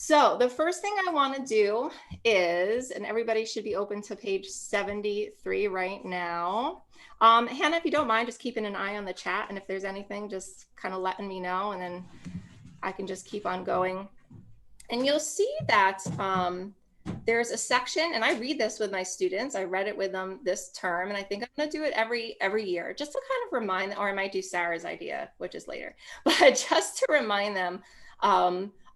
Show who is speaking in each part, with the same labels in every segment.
Speaker 1: So the first thing I want to do is, and everybody should be open to page 73 right now. Hannah, if you don't mind, just keeping an eye on the chat. And if there's anything, just kind of letting me know, and then I can just keep on going. And you'll see that there's a section, and I read this with my students. I read it with them this term, and I think I'm going to do it every year, just to kind of remind, or I might do Sarah's idea, which is later, but just to remind them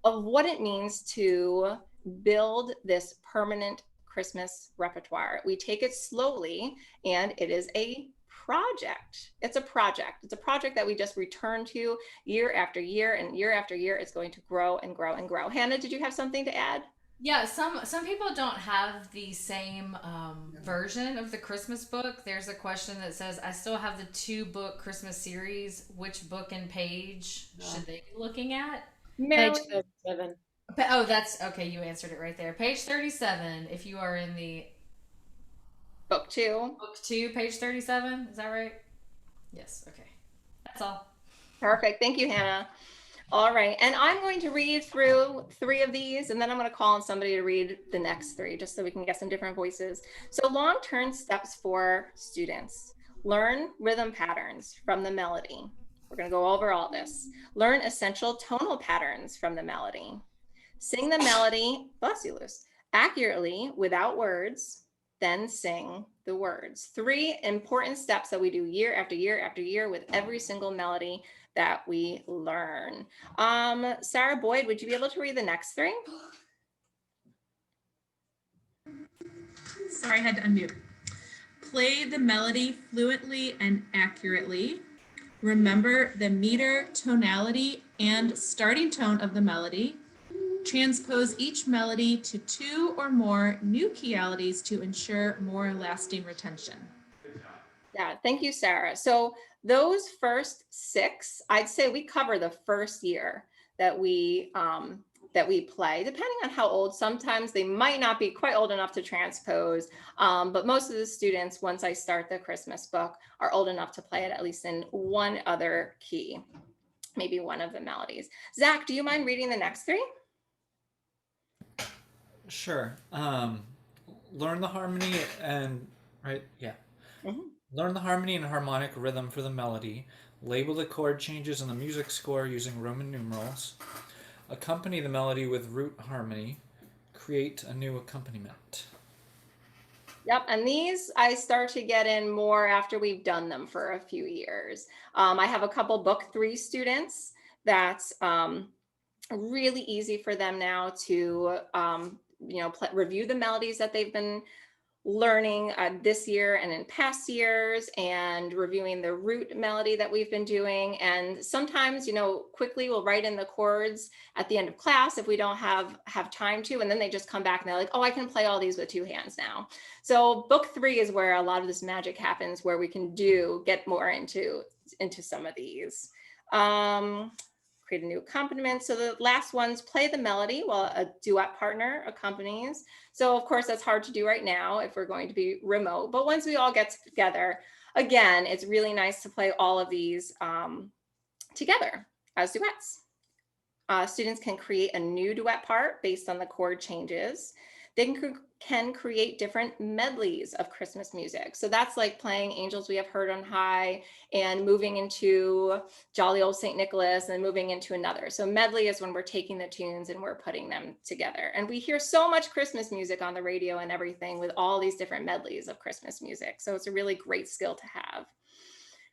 Speaker 1: of what it means to build this permanent Christmas repertoire. We take it slowly, and it is a project. It's a project. It's a project that we just return to year after year, and year after year, it's going to grow and grow and grow. Hannah, did you have something to add?
Speaker 2: Yeah, some people don't have the same version of the Christmas book. There's a question that says, "I still have the two-book Christmas series. Which book and page should they be looking at?"
Speaker 3: Page
Speaker 1: Marilyn,
Speaker 3: 37.
Speaker 2: Oh, that's okay. You answered it right there. Page 37. If you are in the
Speaker 1: book two.
Speaker 2: book two, page 37. Is that right? Yes. Okay. That's all.
Speaker 1: Perfect. Thank you, Hannah. All right. And I'm going to read through three of these, and then I'm going to call on somebody to read the next three, just so we can get some different voices. So long-term steps for students. Learn rhythm patterns from the melody. We're going to go over all this. Learn essential tonal patterns from the melody. Sing the melody, bless you, Luce, accurately without words, then sing the words. Three important steps that we do year after year after year with every single melody that we learn. Sarah Boyd, would you be able to read the next three?
Speaker 4: Sorry, I had to unmute. Play the melody fluently and accurately. Remember the meter, tonality, and starting tone of the melody. Transpose each melody to two or more new keyalities to ensure more lasting retention.
Speaker 1: Yeah, thank you, Sarah. So those first six, I'd say we cover the first year that we play, depending on how old. Sometimes they might not be quite old enough to transpose, but most of the students, once I start the Christmas book, are old enough to play it at least in one other key, maybe one of the melodies. Zach, do you mind reading the next three?
Speaker 5: Sure. Learn the harmony and right, yeah.
Speaker 1: Mm-hmm.
Speaker 5: Learn the harmony and harmonic rhythm for the melody. Label the chord changes in the music score using Roman numerals. Accompany the melody with root harmony. Create a new accompaniment.
Speaker 1: Yep, and these I start to get in more after we've done them for a few years. I have a couple book three students that's really easy for them now to review the melodies that they've been learning this year and in past years, and reviewing the root melody that we've been doing. And sometimes, quickly we'll write in the chords at the end of class if we don't have time to, and then they just come back and they're like, oh, I can play all these with two hands now. So book three is where a lot of this magic happens, where we can get more into some of these. Create a new accompaniment. So the last one's play the melody while a duet partner accompanies. So of course that's hard to do right now if we're going to be remote, but once we all get together, again, it's really nice to play all of these together as duets. Students can create a new duet part based on the chord changes. They can create different medleys of Christmas music. So that's like playing Angels We Have Heard on High and moving into Jolly Old St. Nicholas and moving into another. So medley is when we're taking the tunes and we're putting them together. And we hear so much Christmas music on the radio and everything with all these different medleys of Christmas music. So it's a really great skill to have.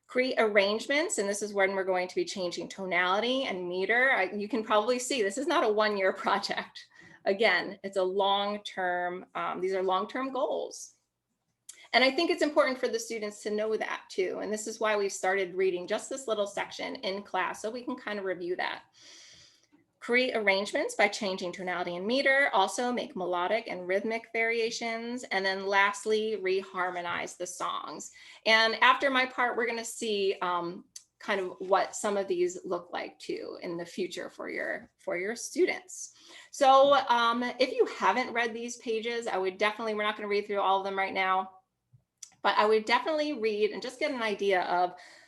Speaker 1: Create arrangements, and this is when we're going to be changing tonality and meter. You can probably see this is not a one-year project. Again, it's a long-term, these are long-term goals. And I think it's important for the students to know that too. And this is why we started reading just this little section in class, so we can kind of review that. Create arrangements by changing tonality and meter, also make melodic and rhythmic variations, and then lastly, reharmonize the songs. And after my part, we're going to see kind of what some of these look like too in the future for your students. So if you haven't read these pages, I would definitely, we're not going to read through all of them right now, but I would definitely read and just get an idea of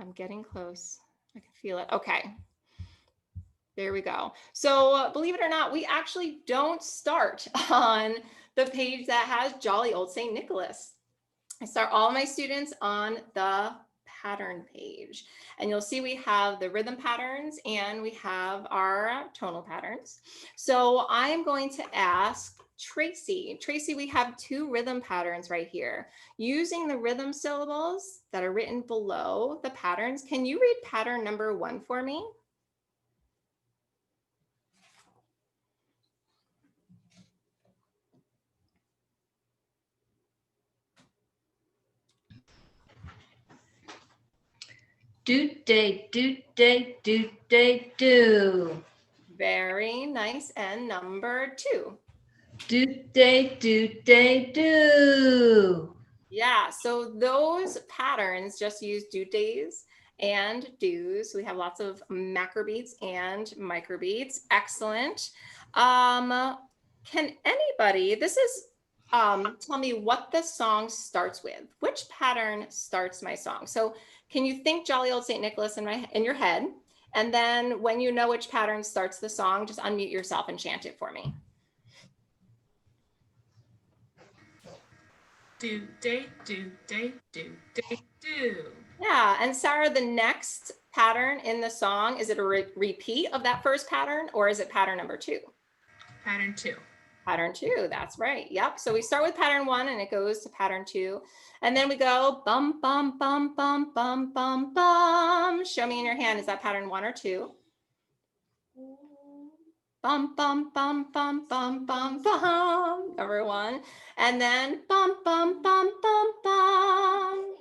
Speaker 1: I'm getting close. I can feel it. Okay. There we go. So believe it or not, we actually don't start on the page that has Jolly Old St. Nicholas. I start all my students on the pattern page, and you'll see we have the rhythm patterns and we have our tonal patterns. So I'm going to ask Tracy. Tracy, we have 2 rhythm patterns right here. Using the rhythm syllables that are written below the patterns, can you read pattern number 1 for me?
Speaker 6: Do day, do day, do day, do.
Speaker 1: Very nice. And number 2.
Speaker 6: Do day, do day, do.
Speaker 1: Yeah, so those patterns just use due days and do's. We have lots of macrobeats and microbeats. Excellent. Can anybody, this is tell me what the song starts with. Which pattern starts my song? So can you think Jolly Old St. Nicholas in your head? And then when you know which pattern starts the song, just unmute yourself and chant it for me.
Speaker 4: Do, day, do, day, do, day, do.
Speaker 1: Yeah, and Sarah, the next pattern in the song, is it a repeat of that first pattern, or is it pattern number 2?
Speaker 4: Pattern 2.
Speaker 1: Pattern 2, that's right. Yep. So we start with pattern 1 and it goes to pattern 2. And then we go bum, bum, bum, bum, bum, bum, bum. Show me in your hand, is that pattern 1 or 2? Bum, bum, bum, bum, bum, bum, bum. Number 1. And then bum, bum, bum, bum, bum.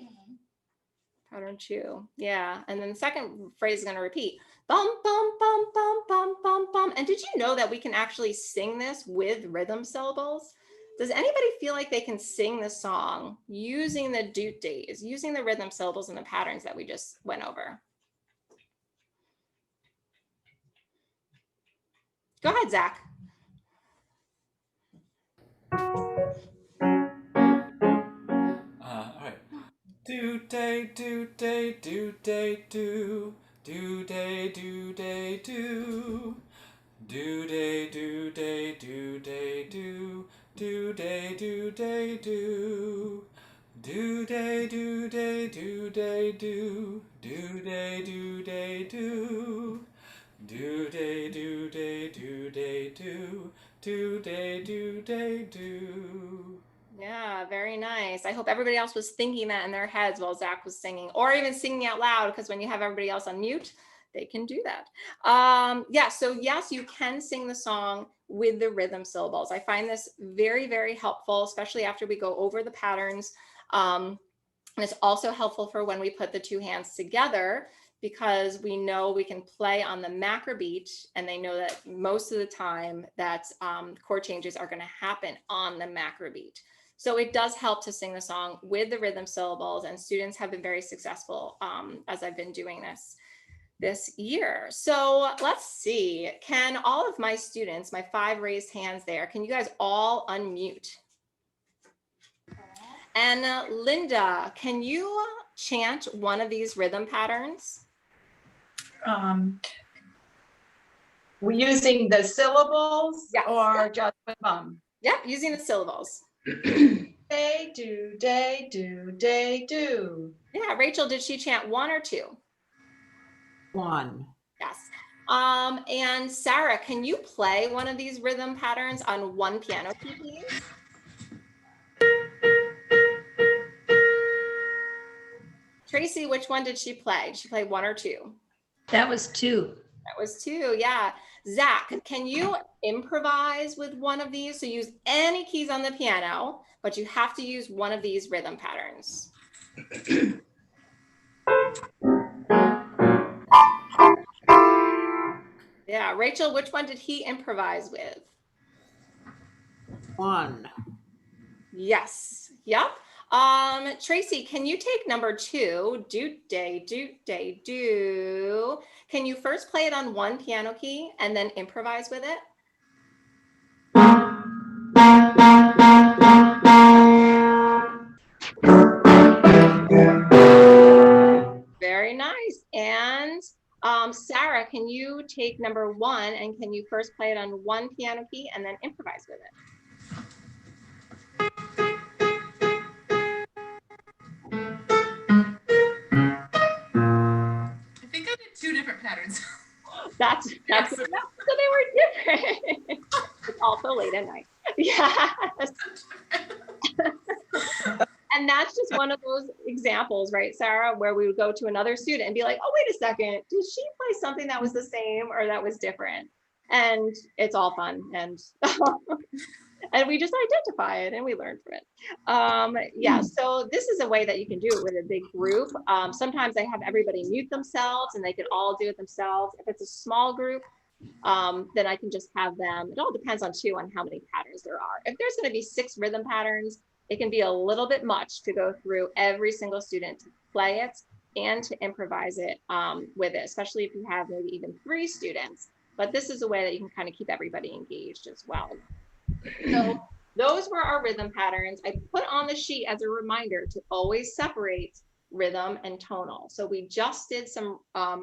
Speaker 1: Pattern 2. Yeah. And then the second phrase is going to repeat. Bum, bum, bum, bum, bum, bum, bum. And did you know that we can actually sing this with rhythm syllables? Does anybody feel like they can sing the song using the due days, using the rhythm syllables and the patterns that we just went over? Go ahead, Zach.
Speaker 5: All right. Do day, do day, do day, do. Do day, do day, do. Do day, do day, do day, do. Do day, do day, do. Do day, do day, do day, do. Do day, do day, do. Do day, do day, do day, do. Do day, do day, do.
Speaker 1: Yeah, very nice. I hope everybody else was thinking that in their heads while Zach was singing, or even singing out loud, because when you have everybody else on mute, they can do that. Yeah, so yes, you can sing the song with the rhythm syllables. I find this very, very helpful, especially after we go over the patterns. And it's also helpful for when we put the 2 hands together, because we know we can play on the macro beat, and they know that most of the time that chord changes are going to happen on the macro beat. So it does help to sing the song with the rhythm syllables, and students have been very successful as I've been doing this year. So let's see, can all of my students, my 5 raised hands there, can you guys all unmute? And Linda, can you chant one of these rhythm patterns?
Speaker 3: We're using the syllables,
Speaker 1: Yes.
Speaker 3: or just with bum?
Speaker 1: Yep, using the syllables.
Speaker 3: Day, do, day, do, day, do.
Speaker 1: Yeah, Rachel, did she chant 1 or 2?
Speaker 3: 1.
Speaker 1: Yes. And Sarah, can you play one of these rhythm patterns on 1 piano key, please? Tracy, which one did she play? Did she play 1 or 2?
Speaker 6: That was 2.
Speaker 1: That was 2, yeah. Zach, can you improvise with one of these? So use any keys on the piano, but you have to use one of these rhythm patterns. Yeah, Rachel, which one did he improvise with?
Speaker 3: 1.
Speaker 1: Yes, yep. Tracy, can you take number 2, do, day, do, day, do. Can you first play it on 1 piano key and then improvise with it? Very nice. Sarah, can you take number 1 and can you first play it on one piano key and then improvise with it?
Speaker 4: I think I did 2 different patterns.
Speaker 1: That's
Speaker 4: Yes.
Speaker 1: good enough. So they were different. It's also late at night. Yes. And that's just one of those examples, right, Sarah, where we would go to another student and be like, oh, wait a second, did she play something that was the same or that was different? And it's all fun. And and we just identify it and we learn from it. Yeah, so this is a way that you can do it with a big group. Sometimes I have everybody mute themselves and they can all do it themselves. If it's a small group, then I can just have them. It all depends on too on how many patterns there are. If there's going to be 6 rhythm patterns, it can be a little bit much to go through every single student to play it and to improvise it with it, especially if you have maybe even 3 students. But this is a way that you can kind of keep everybody engaged as well. So those were our rhythm patterns. I put on the sheet as a reminder to always separate rhythm and tonal. So we just did some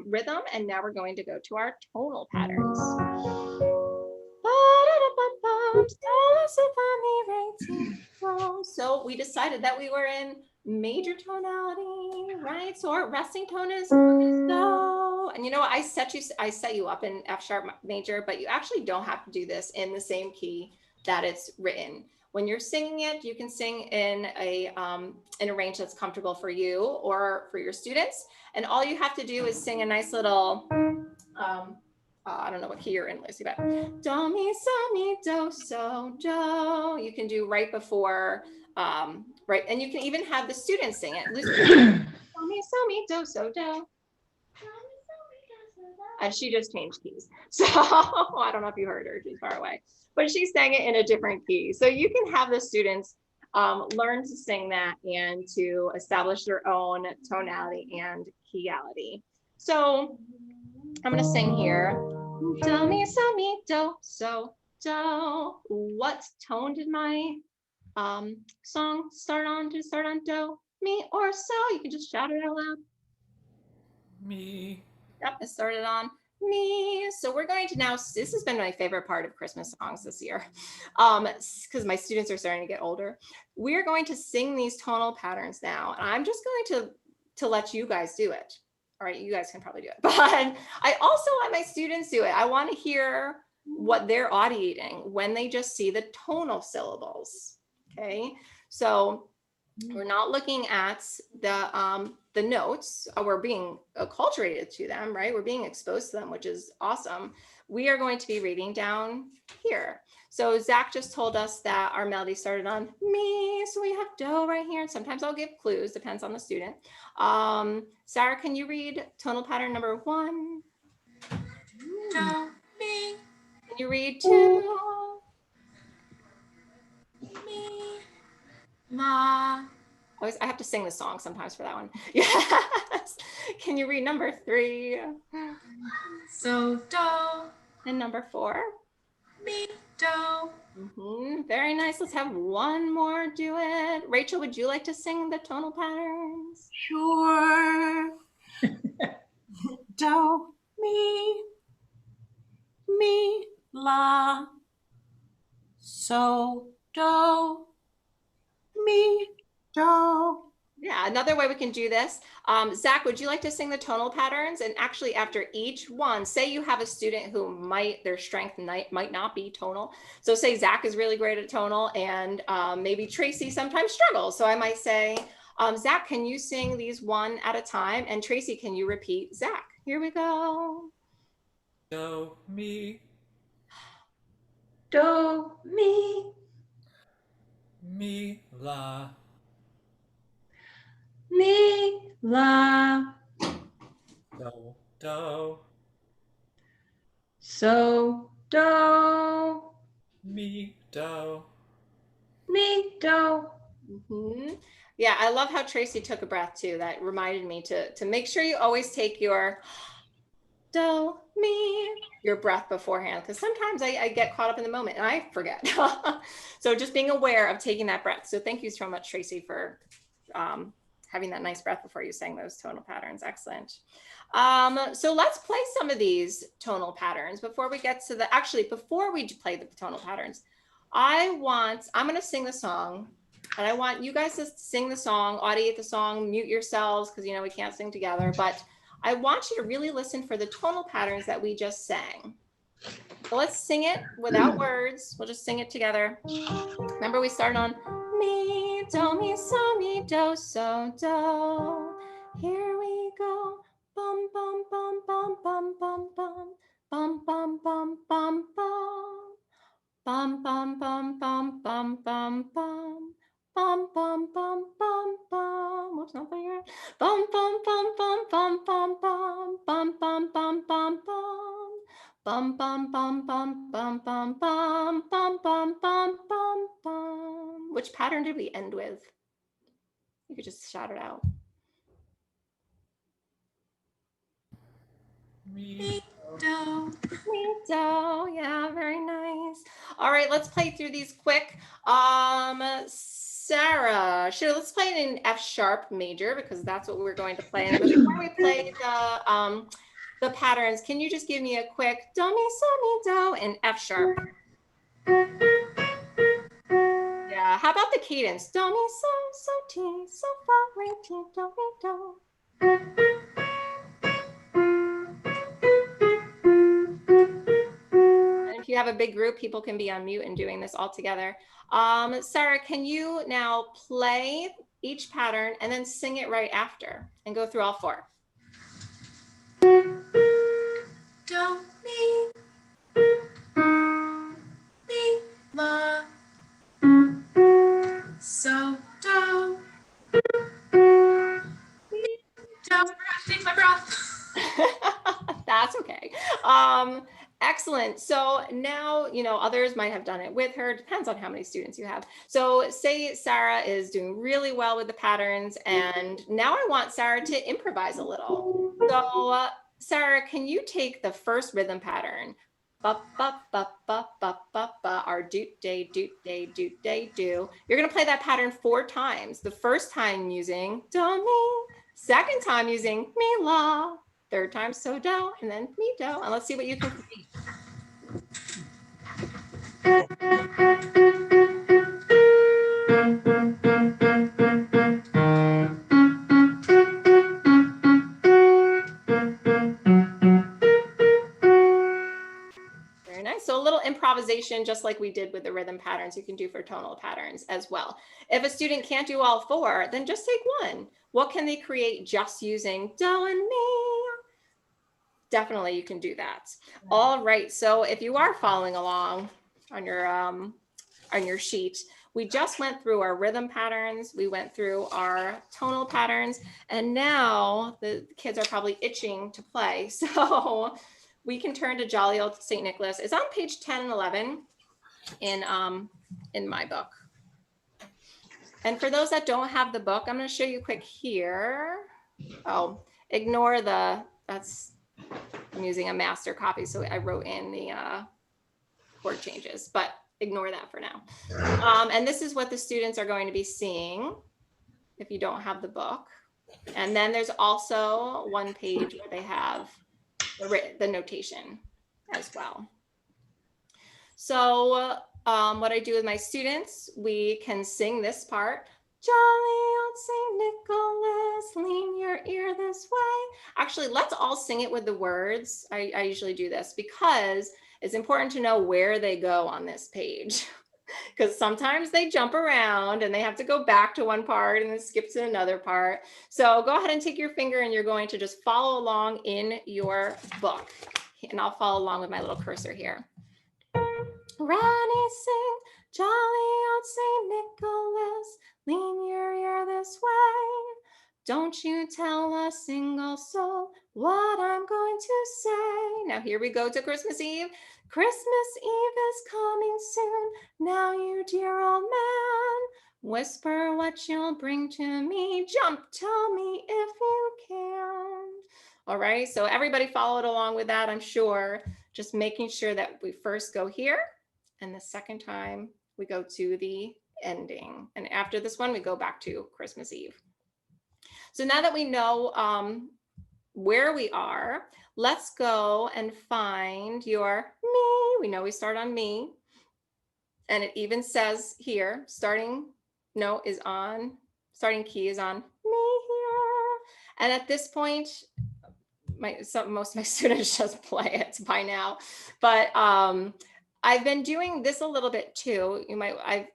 Speaker 1: rhythm and now we're going to go to our tonal patterns. So we decided that we were in major tonality, right? So our resting tone is so, and you know what, I set you up in F sharp major, but you actually don't have to do this in the same key that it's written. When you're singing it, you can sing in a range that's comfortable for you or for your students. And all you have to do is sing a nice little, I don't know what key you're in, Lucy, but do, mi, so, mi, do, so, do. You can do right before, right. And you can even have the students sing it. Lucy, do, mi, so, mi, do, so, do. And she just changed keys. So I don't know if you heard her, she's far away, but she sang it in a different key. So you can have the students learn to sing that and to establish their own tonality and keyality. So I'm gonna sing here. Do, mi, so, mi, do, so, do. What tone did my song start on? Did it start on do, mi, or so? You can just shout it out loud.
Speaker 5: Me.
Speaker 1: Yep, it started on me. So we're going to now, this has been my favorite part of Christmas songs this year, because my students are starting to get older. We're going to sing these tonal patterns now. And I'm just going to let you guys do it. All right, you guys can probably do it. But I also let my students do it. I want to hear what they're audiating when they just see the tonal syllables. Okay, so we're not looking at the notes. We're being acculturated to them, right? We're being exposed to them, which is awesome. We are going to be reading down here. So Zach just told us that our melody started on me, so we have do right here. And sometimes I'll give clues, depends on the student. Sarah, can you read tonal pattern number 1?
Speaker 4: Do, mi,
Speaker 1: Can you read 2?
Speaker 4: mi, la.
Speaker 1: Always, I have to sing the song sometimes for that one. Yes. Can you read number 3?
Speaker 4: So do,
Speaker 1: And number 4?
Speaker 4: mi, do.
Speaker 1: Very nice. Let's have one more do it. Rachel, would you like to sing the tonal patterns?
Speaker 3: Sure. Do, mi, la. So, do, mi, do.
Speaker 1: Yeah, another way we can do this. Zach, would you like to sing the tonal patterns? And actually after each one, say you have a student who their strength might not be tonal. So say Zach is really great at tonal and maybe Tracy sometimes struggles. So I might say, Zach, can you sing these one at a time? And Tracy, can you repeat Zach? Here we go.
Speaker 5: Do, mi.
Speaker 6: Do, mi,
Speaker 5: Me, la.
Speaker 6: mi, la.
Speaker 5: Do, do.
Speaker 6: So, do,
Speaker 5: Me, do.
Speaker 6: mi, do.
Speaker 1: Yeah, I love how Tracy took a breath too. That reminded me to make sure you always take your do, mi, your breath beforehand, because sometimes I get caught up in the moment and I forget. So just being aware of taking that breath. So thank you so much, Tracy, for having that nice breath before you sang those tonal patterns. Excellent. So let's play some of these tonal patterns before we get to before we play the tonal patterns. I'm going to sing the song, and I want you guys to sing the song, audiate the song, mute yourselves because we can't sing together, but I want you to really listen for the tonal patterns that we just sang. So let's sing it without words. We'll just sing it together. Remember, we started on mi, do, mi, do, so, do. Here we go. Bum, bum, bum, bum, bum, bum, bum. Bum, bum, bum, bum, bum. Bum, bum, bum, bum, bum, bum, bum. Bum, bum, bum, bum, bum. What's not there? Bum, bum, bum, bum, bum, bum, bum. Bum, bum, bum, bum, bum. Bum, bum, bum, bum, bum, bum, bum, bum, bum, bum, bum, bum. Which pattern did we end with? You could just shout it out.
Speaker 4: Mi, do.
Speaker 1: Mi, do. Yeah, very nice. All right, let's play through these quick. Sarah, sure, let's play it in F sharp major because that's what we're going to play. And before we play the patterns, can you just give me a quick do, mi, do in F sharp? Yeah, how about the cadence? Do, mi, so, ti, so, fa, re, ti, do, mi, do. And if you have a big group, people can be on mute and doing this all together. Sarah, can you now play each pattern and then sing it right after and go through all four?
Speaker 4: Do, mi, mi, la, so, do, mi, do. I forgot to take my breath.
Speaker 1: That's okay. Excellent. So now, others might have done it with her. Depends on how many students you have. So say Sarah is doing really well with the patterns, and now I want Sarah to improvise a little. So Sarah, can you take the first rhythm pattern? Ba, ba, ba, ba, ba, ba, ba, our doot day, doot day, doot day, do. You're going to play that pattern 4 times. The first time using do, mi. Second time using mi, la. Third time so, do, and then mi, do. And let's see what you can create. Very nice. So a little improvisation, just like we did with the rhythm patterns, you can do for tonal patterns as well. If a student can't do all 4, then just take one. What can they create just using do and mi? Definitely you can do that. All right. So if you are following along on your sheet, we just went through our rhythm patterns, we went through our tonal patterns, and now the kids are probably itching to play. So we can turn to Jolly Old St. Nicholas. It's on page 10 and 11 in my book. And for those that don't have the book, I'm going to show you quick here. Oh, ignore I'm using a master copy, so I wrote in the chord changes, but ignore that for now. And this is what the students are going to be seeing if you don't have the book. And then there's also one page where they have the notation as well. So what I do with my students, we can sing this part. Jolly old St. Nicholas, lean your ear this way. Actually, let's all sing it with the words. I usually do this because it's important to know where they go on this page. Because sometimes they jump around and they have to go back to one part and then skip to another part. So go ahead and take your finger and you're going to just follow along in your book. And I'll follow along with my little cursor here. Ronnie sing, jolly old St. Nicholas, lean your ear this way. Don't you tell a single soul what I'm going to say. Now here we go to Christmas Eve. Christmas Eve is coming soon. Now you dear old man, whisper what you'll bring to me. Jump, tell me if you can. All right, so everybody followed along with that, I'm sure. Just making sure that we first go here. And the second time we go to the ending. And after this one, we go back to Christmas Eve. So now that we know where we are, let's go and find your me. We know we start on me. And it even says here, starting key is on me here. And at this point, most of my students just play it by now, but I've been doing this a little bit too.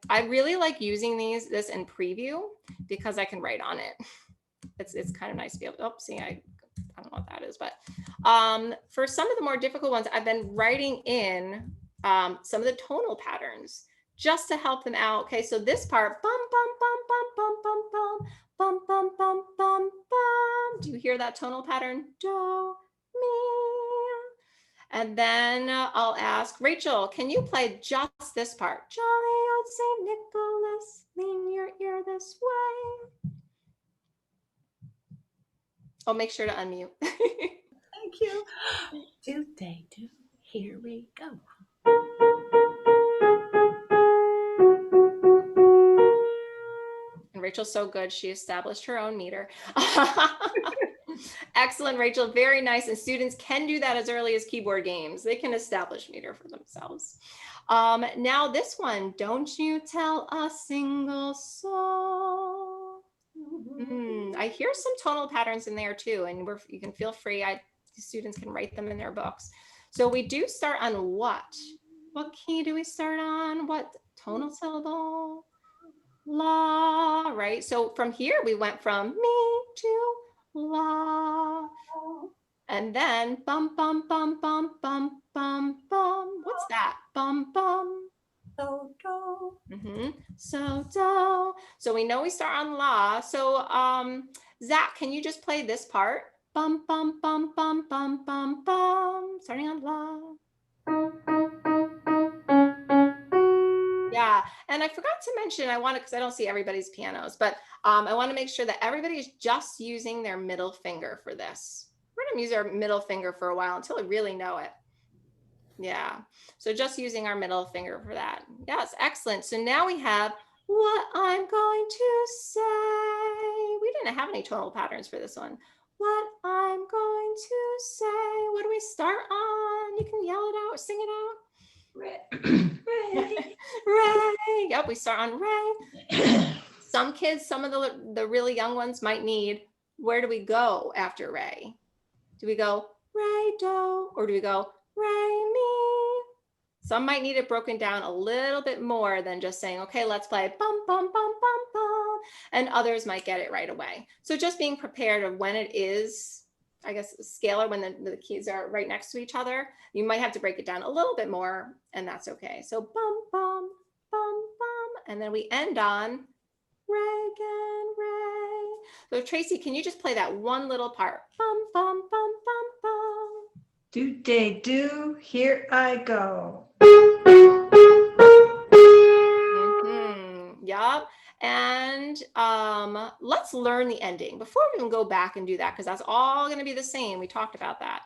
Speaker 1: I really like using this in preview because I can write on it. It's kind of nice to be able to, see, I don't know what that is, but for some of the more difficult ones, I've been writing in some of the tonal patterns just to help them out. Okay, so this part, bum, bum, bum, bum, bum, bum, bum, bum, bum, bum, bum, bum. Do you hear that tonal pattern? Do, mi. And then I'll ask Rachel, can you play just this part? Jolly old St. Nicholas, lean your ear this way. I'll make sure to unmute.
Speaker 3: Thank you. Do they do? Here we go.
Speaker 1: And Rachel's so good, she established her own meter. Excellent, Rachel, very nice. And students can do that as early as keyboard games. They can establish meter for themselves. Now this one, don't you tell a single soul. I hear some tonal patterns in there too, and you can feel free. Students can write them in their books. So we do start on what? What key do we start on? What tonal syllable? La, right? So from here we went from me to la, and then bum bum bum bum bum bum bum. What's that? Bum bum.
Speaker 3: So do.
Speaker 1: So do. So we know we start on la. So Zach, can you just play this part? Bum bum bum bum bum bum bum. Starting on la. Yeah, and I forgot to mention, because I don't see everybody's pianos, but I want to make sure that everybody is just using their middle finger for this. We're going to use our middle finger for a while until we really know it. Yeah, so just using our middle finger for that. Yes, excellent. So now we have what I'm going to say. We didn't have any tonal patterns for this one. What I'm going to say. What do we start on? You can yell it out or sing it out.
Speaker 6: Ray.
Speaker 1: Ray. Yep, we start on Ray. Some kids, some of the really young ones might need, where do we go after Ray? Do we go Ray do, or do we go Ray me? Some might need it broken down a little bit more than just saying, okay, let's play bum bum bum bum bum, and others might get it right away. So just being prepared of when it is, I guess, scalar, when the keys are right next to each other, you might have to break it down a little bit more, and that's okay. So bum, bum, bum, bum, and then we end on Reagan, Ray. So Tracy, can you just play that one little part? Bum, bum, bum, bum, bum.
Speaker 6: Do they do? Here I go.
Speaker 1: Yup. And let's learn the ending before we even go back and do that, because that's all going to be the same. We talked about that.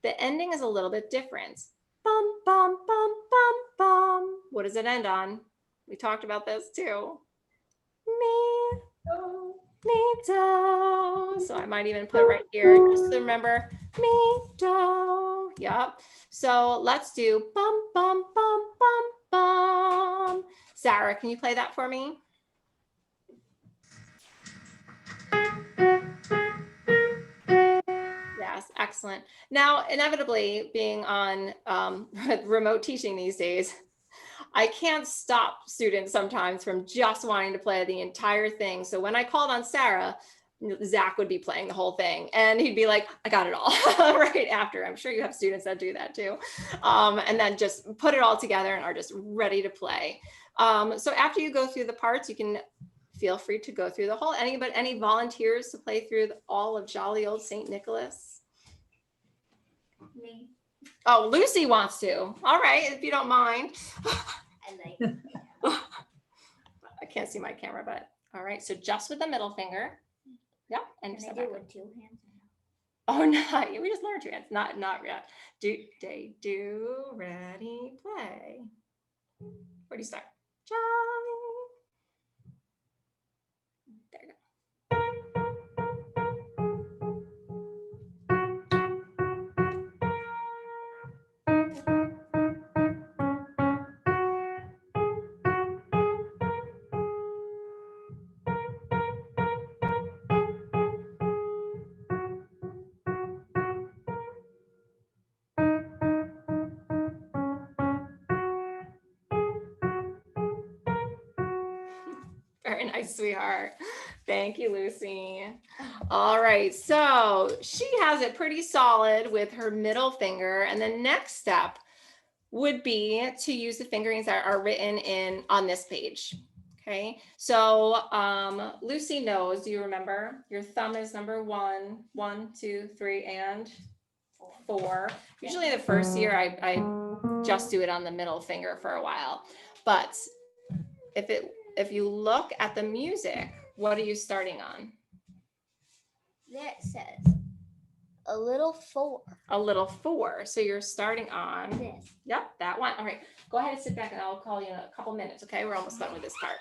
Speaker 1: The ending is a little bit different. Bum, bum, bum, bum, bum. What does it end on? We talked about this too. Me, me, do. So I might even put right here, just to remember, me, do. Yep. So let's do bum, bum, bum, bum, bum. Sarah, can you play that for me? Yes, excellent. Now, inevitably, being on remote teaching these days, I can't stop students sometimes from just wanting to play the entire thing. So when I called on Sarah, Zach would be playing the whole thing and he'd be like, I got it all right after. I'm sure you have students that do that too. And then just put it all together and are just ready to play. So after you go through the parts, you can feel free to go through the whole, any volunteers to play through all of Jolly Old St. Nicholas?
Speaker 7: Me.
Speaker 1: Oh, Lucy wants to. All right, if you don't mind.
Speaker 7: I like.
Speaker 1: I can't see my camera, but all right. So just with the middle finger. Yep. And
Speaker 7: Can I
Speaker 1: step
Speaker 7: do it
Speaker 1: back.
Speaker 7: with 2 hands?
Speaker 1: Oh, no. We just learned 2 hands. Not yet. Do, ready, play. Where do you start? Jolly. There you go. Very nice, sweetheart. Thank you, Lucy. All right, so she has it pretty solid with her middle finger. And the next step would be to use the fingerings that are written in on this page. Okay, so Lucy knows, do you remember? Your thumb is number 1, 1, 2, 3, and 4. Usually the first year I just do it on the middle finger for a while. But if you look at the music, what are you starting on?
Speaker 7: That says a little 4.
Speaker 1: A little 4. So you're starting on
Speaker 7: This.
Speaker 1: Yep, that one. All right, go ahead and sit back and I'll call you in a couple minutes, okay? We're almost done with this part.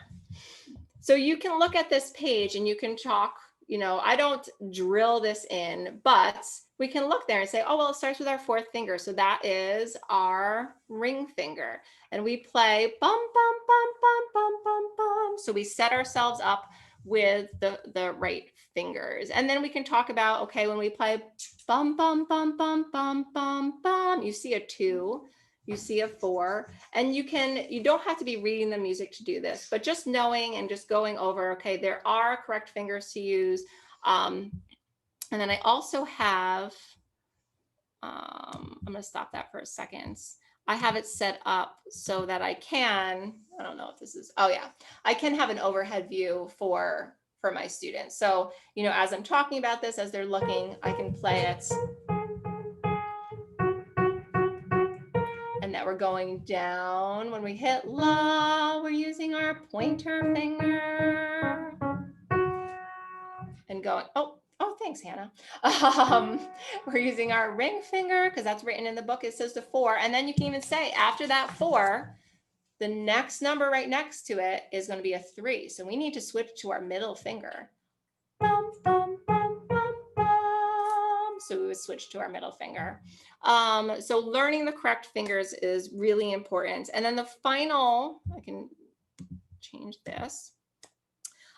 Speaker 1: So you can look at this page and you can talk, I don't drill this in, but we can look there and say, oh, well, it starts with our 4th finger. So that is our ring finger. And we play bum, bum, bum, bum, bum, bum, bum. So we set ourselves up with the right fingers. And then we can talk about, okay, when we play bum, bum, bum, bum, bum, bum, bum, you see a 2, you see a 4, and you don't have to be reading the music to do this, but just knowing and just going over, okay, there are correct fingers to use. And then I also have, I'm going to stop that for a second. I have it set up so that I don't know if this is, oh yeah, I can have an overhead view for my students. So, as I'm talking about this, as they're looking, I can play it. And that we're going down. When we hit La, we're using our pointer finger. And going, oh, thanks, Hannah. We're using our ring finger because that's written in the book. It says the 4. And then you can even say after that 4, the next number right next to it is going to be a 3. So we need to switch to our middle finger. Bum, bum, bum, bum, bum. So we would switch to our middle finger. So learning the correct fingers is really important. And then the final, I can change this.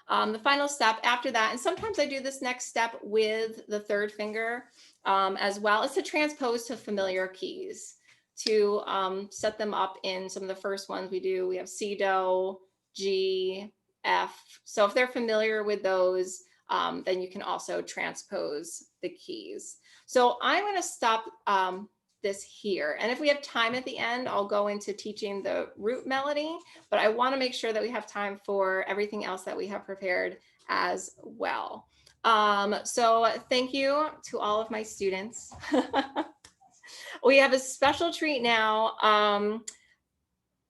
Speaker 1: The final step after that, and sometimes I do this next step with the 3rd finger as well, is to transpose to familiar keys, to set them up in some of the first ones we do. We have C, Do, G, F. So if they're familiar with those, then you can also transpose the keys. So I'm going to stop this here. And if we have time at the end, I'll go into teaching the root melody, but I want to make sure that we have time for everything else that we have prepared as well. So thank you to all of my students. We have a special treat now.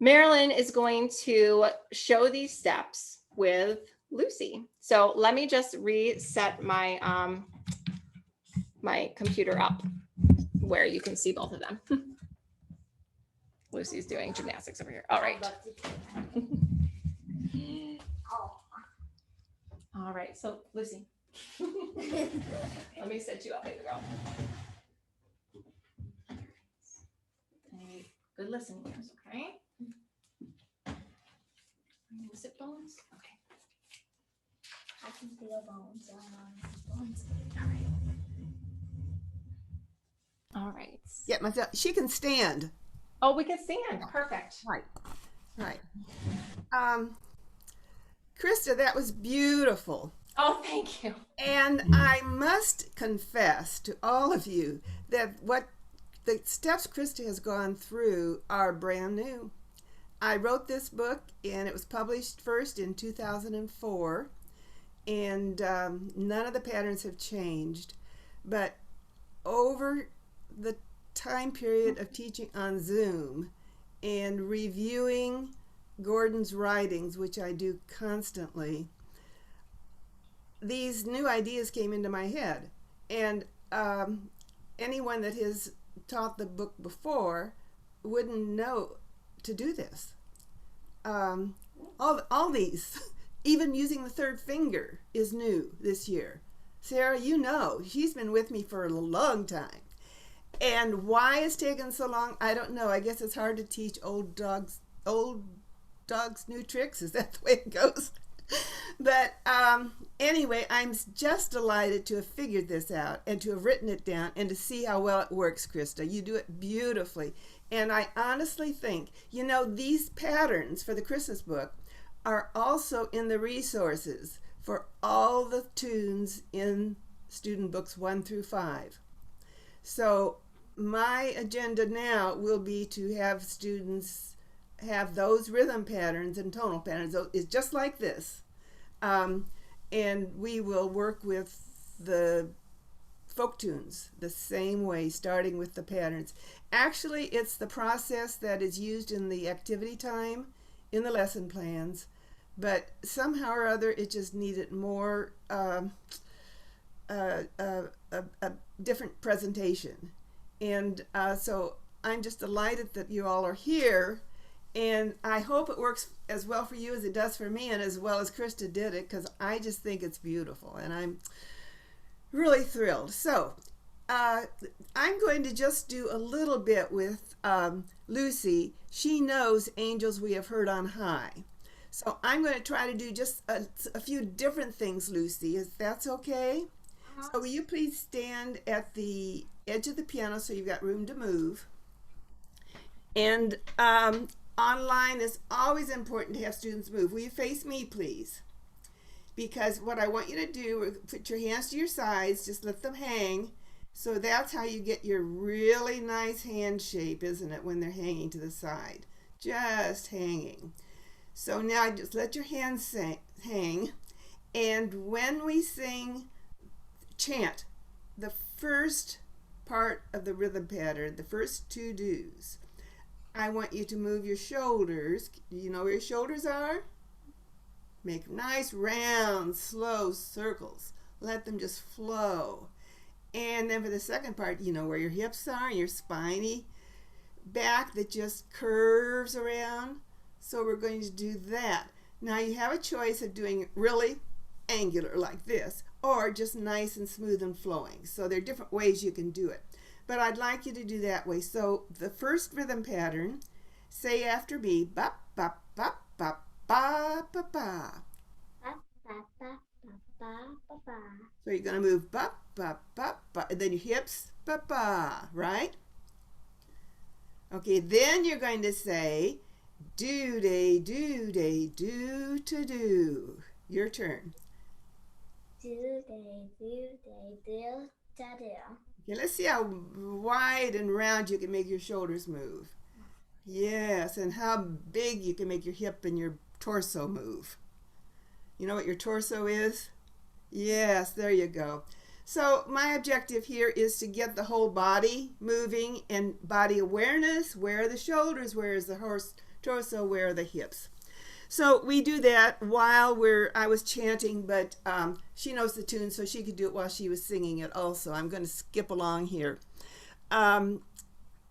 Speaker 1: Marilyn is going to show these steps with Lucy. So let me just reset my my computer up where you can see both of them. Lucy's doing gymnastics over here. All right. All right. So Lucy, let me set you up, baby girl. Good listening ears, okay? Sit bones? Okay.
Speaker 7: I can feel bones.
Speaker 1: All right.
Speaker 8: Get myself. She can stand.
Speaker 1: Oh, we can stand. Perfect.
Speaker 8: Right. Krista, that was beautiful.
Speaker 1: Oh, thank you.
Speaker 8: And I must confess to all of you that what the steps Krista has gone through are brand new. I wrote this book and it was published first in 2004, and none of the patterns have changed. But over the time period of teaching on Zoom and reviewing Gordon's writings, which I do constantly, these new ideas came into my head. And anyone that has taught the book before wouldn't know to do this. All these, even using the 3rd finger, is new this year. Sarah, she's been with me for a long time. And why it's taken so long, I don't know. I guess it's hard to teach old dogs new tricks. Is that the way it goes? But anyway, I'm just delighted to have figured this out and to have written it down and to see how well it works, Krista. You do it beautifully. And I honestly think, these patterns for the Christmas book are also in the resources for all the tunes in student books 1 through 5. So my agenda now will be to have students have those rhythm patterns and tonal patterns. It's just like this. And we will work with the folk tunes the same way, starting with the patterns. Actually, it's the process that is used in the activity time in the lesson plans, but somehow or other it just needed more a different presentation. And so I'm just delighted that you all are here, and I hope it works as well for you as it does for me, and as well as Krista did it, because I just think it's beautiful, and I'm really thrilled. So I'm going to just do a little bit with Lucy. She knows Angels We Have Heard on High. So I'm going to try to do just a few different things, Lucy, if that's okay. So will you please stand at the edge of the piano so you've got room to move. And online, it's always important to have students move. Will you face me, please? Because what I want you to do, put your hands to your sides, just let them hang. So that's how you get your really nice hand shape, isn't it, when they're hanging to the side? Just hanging. So now just let your hands hang. And when we sing, chant the first part of the rhythm pattern, the first two do's. I want you to move your shoulders. Do you know where your shoulders are? Make nice round, slow circles. Let them just flow. And then for the second part, you know where your hips are, your spiny back that just curves around. So we're going to do that. Now you have a choice of doing it really angular like this, or just nice and smooth and flowing. So there are different ways you can do it. But I'd like you to do that way. So the first rhythm pattern, say after me, ba ba ba ba ba ba ba. So you're going to move ba ba ba ba, and then your hips ba ba, right? Okay, then you're going to say do day do day do to do. Your turn.
Speaker 7: Do day do da do.
Speaker 8: Okay, let's see how wide and round you can make your shoulders move. Yes, and how big you can make your hip and your torso move. You know what your torso is? Yes, there you go. So my objective here is to get the whole body moving and body awareness. Where are the shoulders? Where is the torso? Where are the hips? So we do that while I was chanting, but she knows the tune, so she could do it while she was singing it also. I'm going to skip along here.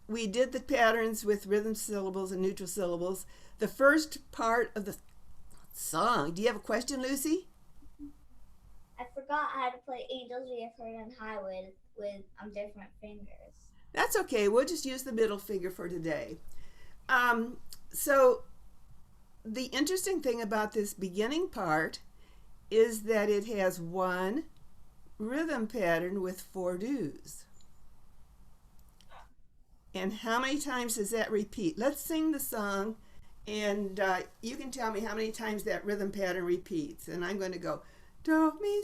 Speaker 8: We did the patterns with rhythm syllables and neutral syllables. The first part of the song. Do you have a question, Lucy?
Speaker 7: I forgot how to play Angels We Have Heard on High with different fingers.
Speaker 8: That's okay. We'll just use the middle finger for today. So the interesting thing about this beginning part is that it has one rhythm pattern with 4 do's. And how many times does that repeat? Let's sing the song, and you can tell me how many times that rhythm pattern repeats. And I'm going to go do, mi,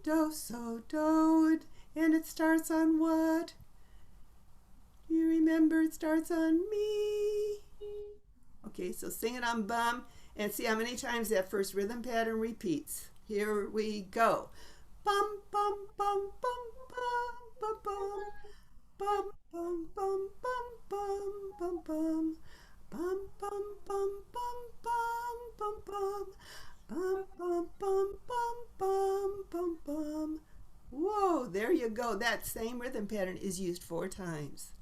Speaker 8: do, so, do. And it starts on what? You remember it starts on me. Okay, so sing it on bum and see how many times that first rhythm pattern repeats. Here we go. Bum, bum, bum, bum, bum, bum, bum. Bum, bum, bum, bum, bum, bum, bum. Bum, bum, bum, bum, bum, bum, bum. Bum, bum, bum, bum, bum, bum, bum. Whoa, there you go. That same rhythm pattern is used 4 times.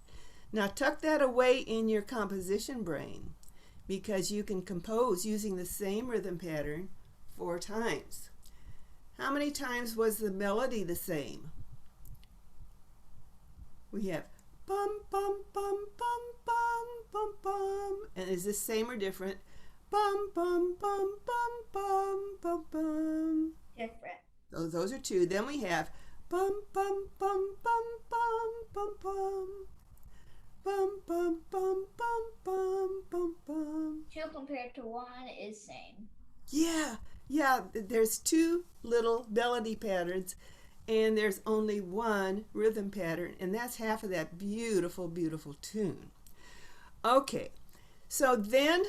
Speaker 8: Now tuck that away in your composition brain, because you can compose using the same rhythm pattern 4 times. How many times was the melody the same? We have bum, bum, bum, bum, bum, bum, bum. And is this same or different? Bum, bum, bum, bum, bum, bum, bum.
Speaker 7: Different.
Speaker 8: So those are 2. Then we have bum, bum, bum, bum, bum, bum, bum. Bum, bum, bum, bum, bum, bum, bum.
Speaker 7: 2 compared to 1 is same.
Speaker 8: Yeah, yeah. There's two little melody patterns, and there's only one rhythm pattern, and that's half of that beautiful, beautiful tune. Okay, so then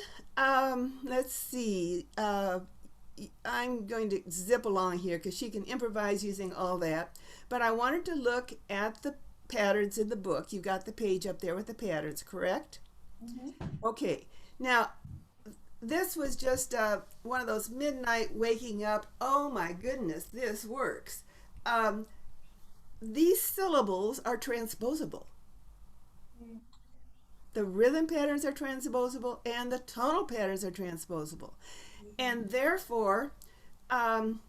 Speaker 8: let's see. I'm going to zip along here because she can improvise using all that. But I wanted to look at the patterns in the book. You got the page up there with the patterns, correct? Okay. Now, this was just one of those midnight waking up. Oh my goodness, this works. Um, these syllables are transposable. The rhythm patterns are transposable and the tonal patterns are transposable. And therefore, um,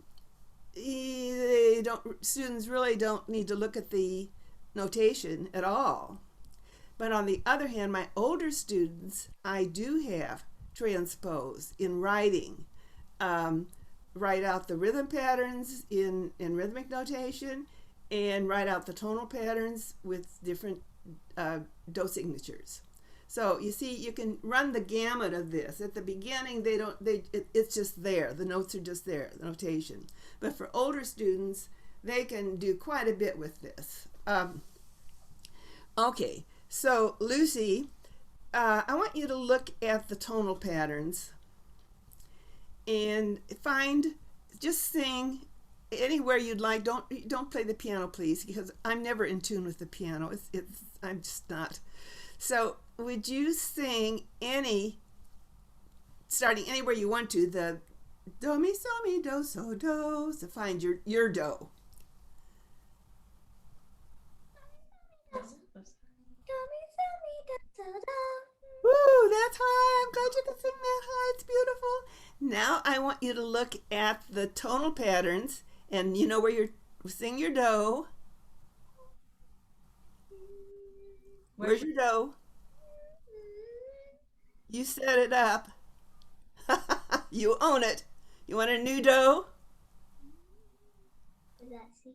Speaker 8: they don't, students really don't need to look at the notation at all. But on the other hand, my older students, I do have transpose in writing. Write out the rhythm patterns in rhythmic notation and write out the tonal patterns with different do signatures. So you see, you can run the gamut of this. At the beginning, it's just there. The notes are just there, the notation. But for older students, they can do quite a bit with this. Okay, so Lucy, I want you to look at the tonal patterns and just sing anywhere you'd like. Don't play the piano, please, because I'm never in tune with the piano. I'm just not. So would you sing starting anywhere you want to, the do mi so mi do so do, to find your do. Woo, that's high. I'm glad you can sing that high. It's beautiful. Now I want you to look at the tonal patterns, and you know where you're sing your do. Where's your do? You set it up. You own it. You want a new do?
Speaker 7: Is that C?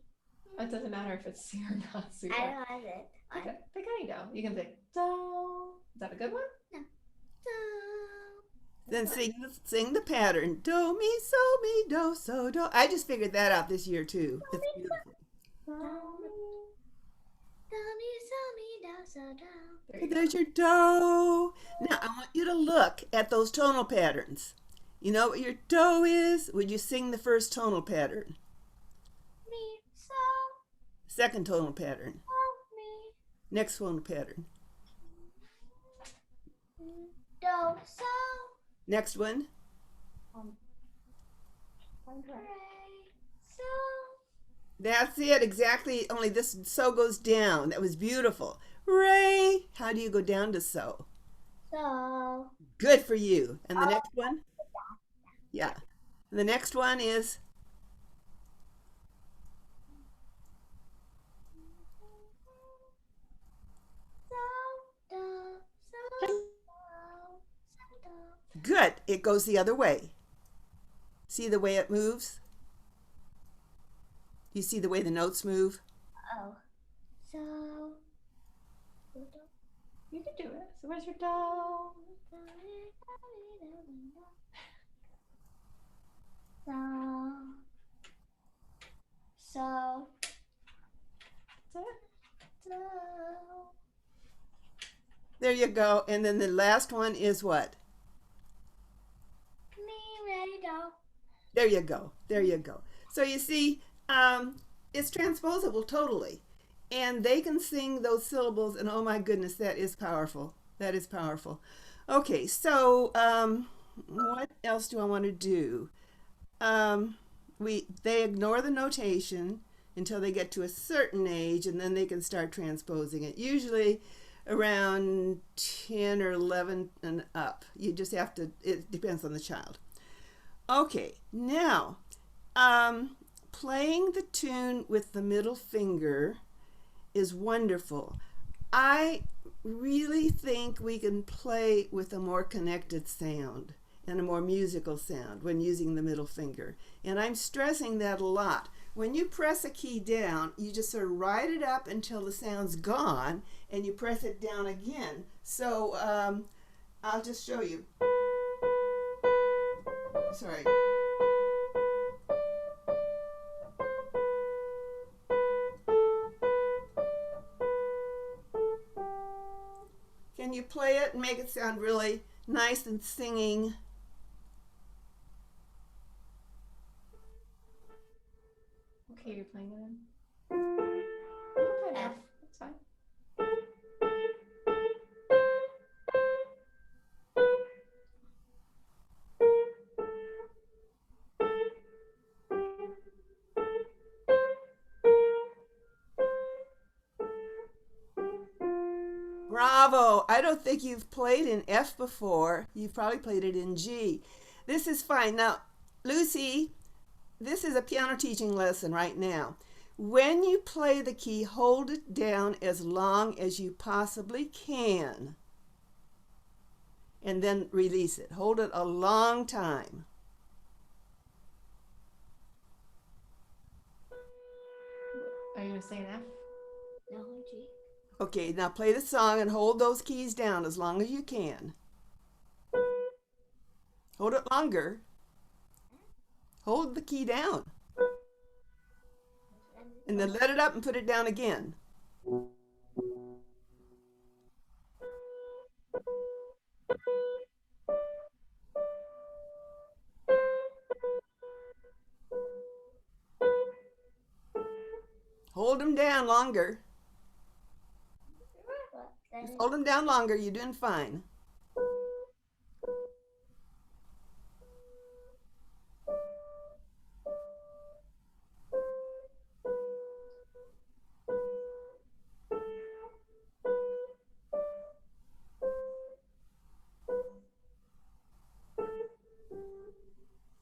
Speaker 4: It doesn't matter if it's C or not C.
Speaker 7: I don't have it.
Speaker 4: Okay, pick any do. You can pick do. Is that a good one?
Speaker 7: No.
Speaker 8: Then sing the pattern. Do mi so mi do so do. I just figured that out this year too. It's beautiful. There's your do. Now I want you to look at those tonal patterns. You know what your do is? Would you sing the first tonal pattern?
Speaker 7: Mi, so,
Speaker 8: Second tonal pattern.
Speaker 7: mi,
Speaker 8: Next tonal pattern.
Speaker 7: do, so,
Speaker 8: Next one.
Speaker 7: re, so.
Speaker 8: That's it, exactly. Only this so goes down. That was beautiful. Ray. How do you go down to so?
Speaker 7: So,
Speaker 8: Good for you. And the next one? Yeah. And the next one is
Speaker 7: do, so, do.
Speaker 8: good. It goes the other way. See the way it moves? You see the way the notes move?
Speaker 7: Oh. So,
Speaker 4: You can do it. So where's your do?
Speaker 7: So,
Speaker 4: That's it.
Speaker 7: so,
Speaker 8: There you go. And then the last one is what?
Speaker 7: mi, re, do.
Speaker 8: There you go. There you go. So you see, it's transposable totally. And they can sing those syllables, and oh my goodness, that is powerful. That is powerful. Okay, so what else do I want to do? They ignore the notation until they get to a certain age, and then they can start transposing it. Usually around 10 or 11 and up. You just have to, it depends on the child. Okay, now playing the tune with the middle finger is wonderful. I really think we can play with a more connected sound and a more musical sound when using the middle finger. And I'm stressing that a lot. When you press a key down, you just sort of ride it up until the sound's gone and you press it down again. So I'll just show you. Sorry. and you play it and make it sound really nice and singing.
Speaker 3: Okay, you're playing it in
Speaker 7: F.
Speaker 3: That's fine.
Speaker 8: Bravo! I don't think you've played in F before. You've probably played it in G. This is fine. Now, Lucy, this is a piano teaching lesson right now. When you play the key, hold it down as long as you possibly can. And then release it. Hold it a long time.
Speaker 3: Are you gonna say an F?
Speaker 7: No, G.
Speaker 8: Okay, now play the song and hold those keys down as long as you can. Hold it longer. Hold the key down. And then let it up and put it down again. Hold them down longer. Just hold them down longer. You're doing fine.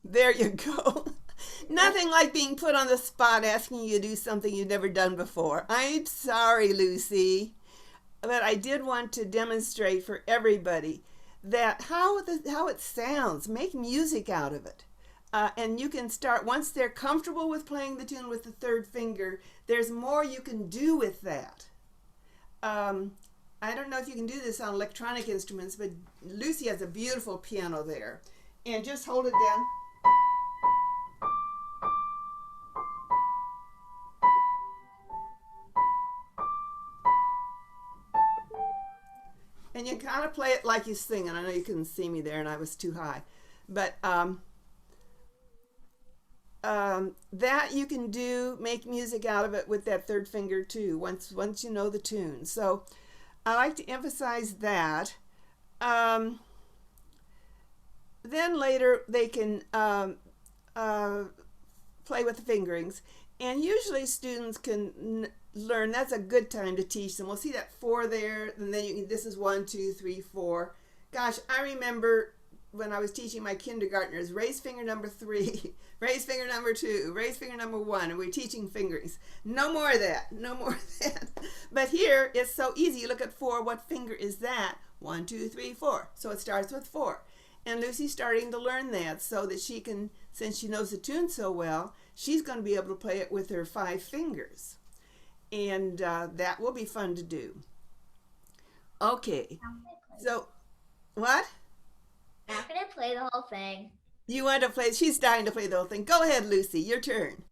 Speaker 8: There you go. Nothing like being put on the spot asking you to do something you've never done before. I'm sorry, Lucy, but I did want to demonstrate for everybody that how it sounds. Make music out of it. And you can start, once they're comfortable with playing the tune with the third finger, there's more you can do with that. I don't know if you can do this on electronic instruments, but Lucy has a beautiful piano there. And just hold it down. And you kind of play it like you're singing. I know you couldn't see me there and I was too high. But that you can do, make music out of it with that third finger too, once you know the tune. So I like to emphasize that. Then later they can play with the fingerings. And usually students can learn. That's a good time to teach them. We'll see that 4 there, and then you can, this is 1, 2, 3, 4. Gosh, I remember when I was teaching my kindergartners, raise finger number 3, raise finger number 2, raise finger number 1, and we're teaching fingerings. No more of that, no more of that. But here, it's so easy. You look at 4, what finger is that? 1, 2, 3, 4. So it starts with 4. And Lucy's starting to learn that so that she can, since she knows the tune so well, she's going to be able to play it with her 5 fingers. And that will be fun to do. Okay, so what?
Speaker 7: I'm not gonna play the whole thing.
Speaker 8: You want to play? She's dying to play the whole thing. Go ahead, Lucy, your turn.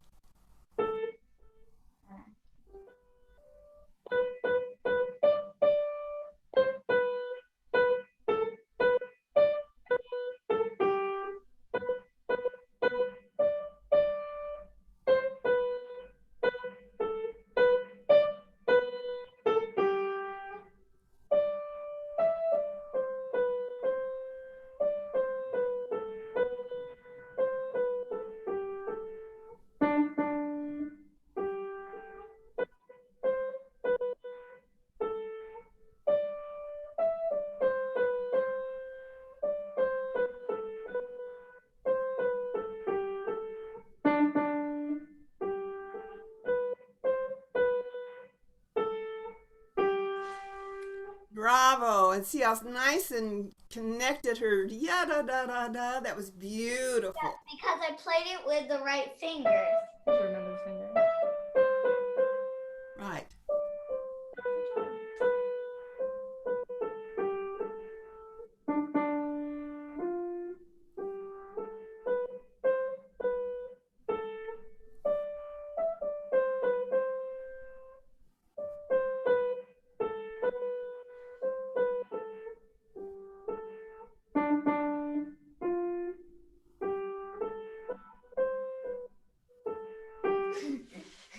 Speaker 8: Bravo. And see how nice and connected her da da da da. That was beautiful.
Speaker 7: Because I played it with the right fingers.
Speaker 3: Just remember the finger.
Speaker 8: Right.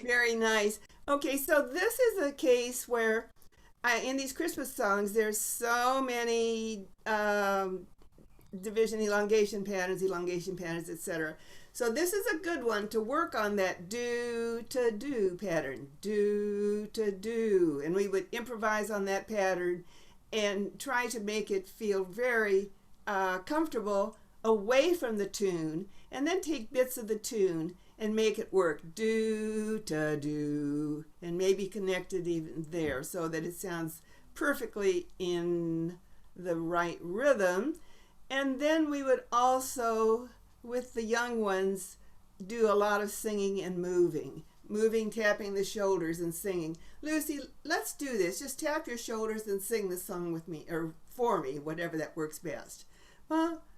Speaker 8: Very nice. Okay, so this is a case where in these Christmas songs, there's so many division elongation patterns, etc. So this is a good one to work on that do to do pattern, do to do. And we would improvise on that pattern and try to make it feel very comfortable away from the tune, and then take bits of the tune and make it work. Do to do, and maybe connect it even there so that it sounds perfectly in the right rhythm. And then we would also, with the young ones, do a lot of singing and moving, tapping the shoulders and singing. Lucy, let's do this. Just tap your shoulders and sing the song with me, or for me, whatever that works best.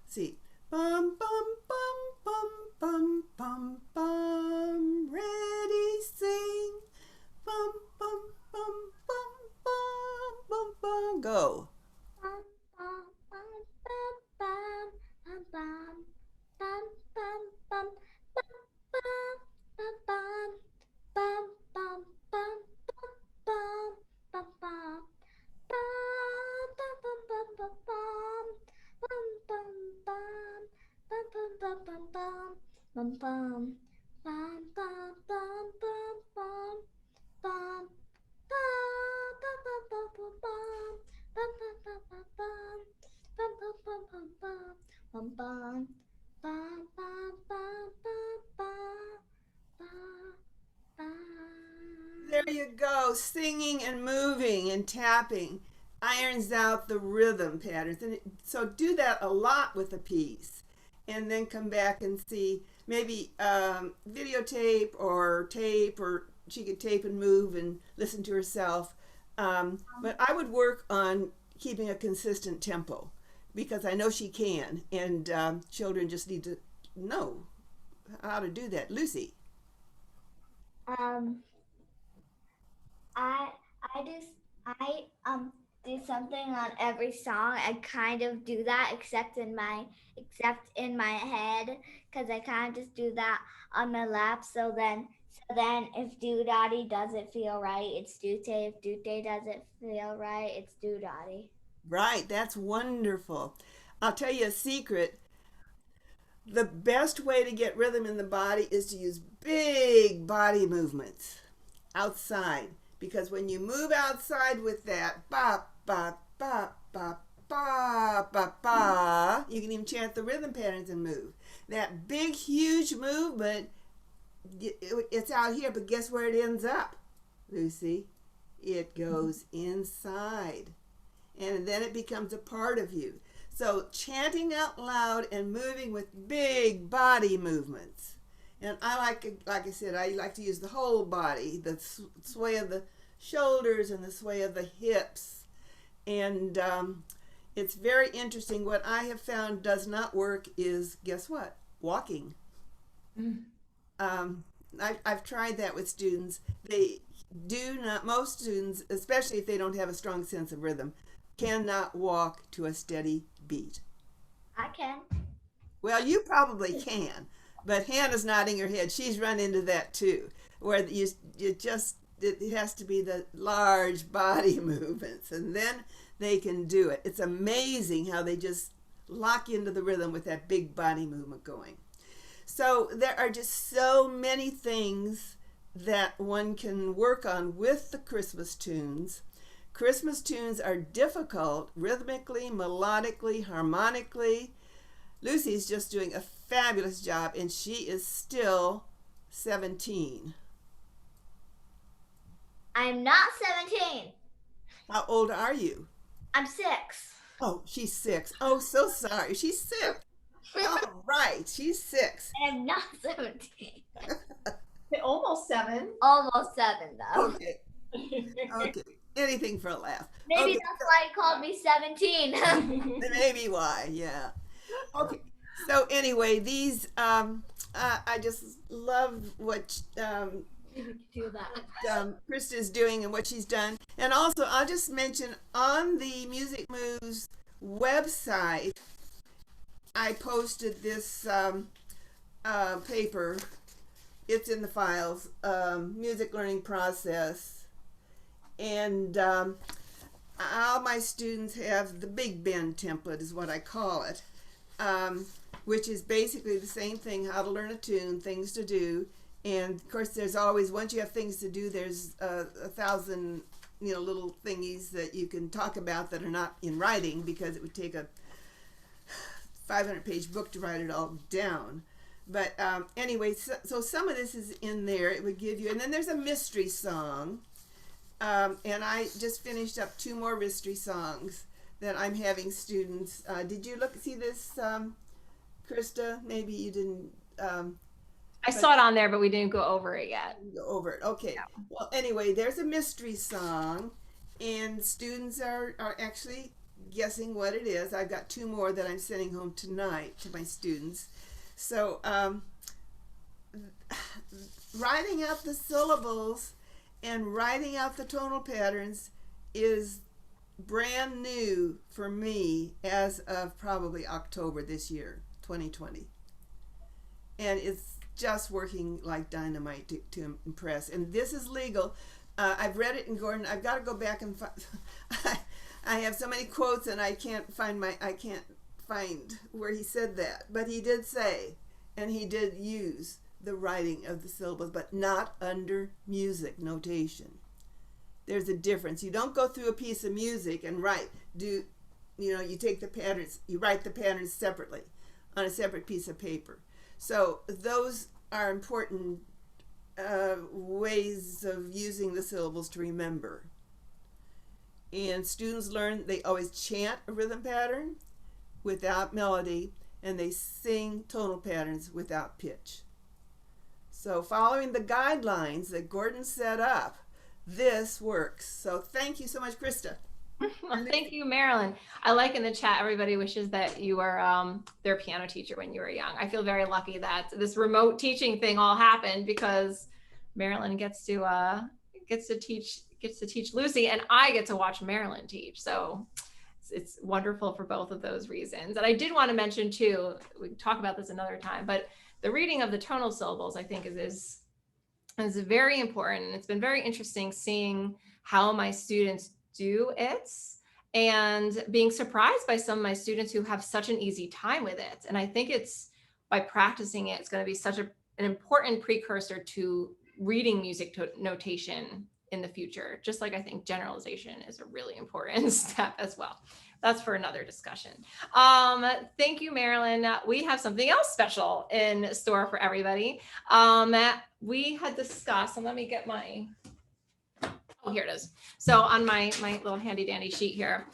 Speaker 8: See. Bum, bum, bum, bum, bum, bum, bum. Ready, sing. Bum, bum, bum, bum, bum, bum, bum. Go.
Speaker 7: Bum, bum, bum, bum, bum, bum, bum, bum, bum, bum, bum, bum, bum, bum, bum, bum, bum.
Speaker 8: There you go. Singing and moving and tapping irons out the rhythm patterns. And so do that a lot with a piece. And then come back and see maybe videotape or tape, or she could tape and move and listen to herself. But I would work on keeping a consistent tempo, because I know she can. And children just need to know how to do that. Lucy.
Speaker 7: Um, I I do do something on every song. I kind of do that except in my head, because I kind of just do that on my lap. So then if doodaddy doesn't feel right, it's dootay. If dootay doesn't feel right, it's doodaddy.
Speaker 8: Right, that's wonderful. I'll tell you a secret. The best way to get rhythm in the body is to use big body movements outside. Because when you move outside with that ba ba ba ba ba ba ba, you can even chant the rhythm patterns and move. That big, huge movement, it's out here, but guess where it ends up, Lucy? It goes inside. And then it becomes a part of you. So chanting out loud and moving with big body movements. And like I said, I like to use the whole body, the sway of the shoulders and the sway of the hips. And it's very interesting. What I have found does not work is, guess what? Walking. I've tried that with students. They do not, most students, especially if they don't have a strong sense of rhythm, cannot walk to a steady beat.
Speaker 7: I can.
Speaker 8: Well, you probably can, but Hannah's nodding her head. She's run into that too, where it has to be the large body movements, and then they can do it. It's amazing how they just lock into the rhythm with that big body movement going. So there are just so many things that one can work on with the Christmas tunes. Christmas tunes are difficult rhythmically, melodically, harmonically. Lucy's just doing a fabulous job, and she is still 17.
Speaker 7: I'm not 17.
Speaker 8: How old are you?
Speaker 7: I'm 6.
Speaker 8: Oh, she's 6. Oh, so sorry. She's 6. Oh, right. She's 6.
Speaker 7: I'm not 17.
Speaker 1: Almost 7.
Speaker 7: Almost 7, though.
Speaker 8: Okay. Okay. Anything for a laugh.
Speaker 7: Maybe
Speaker 8: Okay.
Speaker 7: that's why he called me 17.
Speaker 8: Maybe why, yeah. Okay. So anyway, these I just love what
Speaker 7: Do that.
Speaker 8: Krista is doing and what she's done. And also, I'll just mention on the Music Moves website, I posted this paper it's in the files. Music learning process, and all my students have the Big Bend template, is what I call it, which is basically the same thing: how to learn a tune, things to do, and of course, there's always, once you have things to do, there's 1,000 little thingies that you can talk about that are not in writing, because it would take a 500-page book to write it all down. But anyway, so some of this is in there. It would give you, and then there's a mystery song. And I just finished up 2 more mystery songs that I'm having students. Did you see this, Krista? Maybe you didn't.
Speaker 1: I saw it on there, but we didn't go over it yet.
Speaker 8: Go over it. Okay.
Speaker 1: Yeah.
Speaker 8: Well, anyway, there's a mystery song, and students are actually guessing what it is. I've got 2 more that I'm sending home tonight to my students. So writing out the syllables and writing out the tonal patterns is brand new for me as of probably October this year, 2020. And it's just working like dynamite to impress. And this is legal. I've read it in Gordon. I've got to go back and find. I have so many quotes, and I can't find where he said that. But he did say, and he did use the writing of the syllables, but not under music notation. There's a difference. You don't go through a piece of music and you take the patterns, you write the patterns separately on a separate piece of paper. So those are important ways of using the syllables to remember. And students learn, they always chant a rhythm pattern without melody, and they sing tonal patterns without pitch. So following the guidelines that Gordon set up, this works. So thank you so much, Krista.
Speaker 1: Well, thank you, Marilyn. I like in the chat, everybody wishes that you were their piano teacher when you were young. I feel very lucky that this remote teaching thing all happened, because Marilyn gets to teach Lucy, and I get to watch Marilyn teach. So it's wonderful for both of those reasons. And I did want to mention too, we can talk about this another time, but the reading of the tonal syllables, I think, is very important. And it's been very interesting seeing how my students do it, and being surprised by some of my students who have such an easy time with it. And I think it's by practicing it, it's going to be such an important precursor to reading music notation in the future, just like I think generalization is a really important step as well. That's for another discussion. Thank you, Marilyn. We have something else special in store for everybody. We had discussed, and let me get my, oh, here it is. So on my little handy dandy sheet here,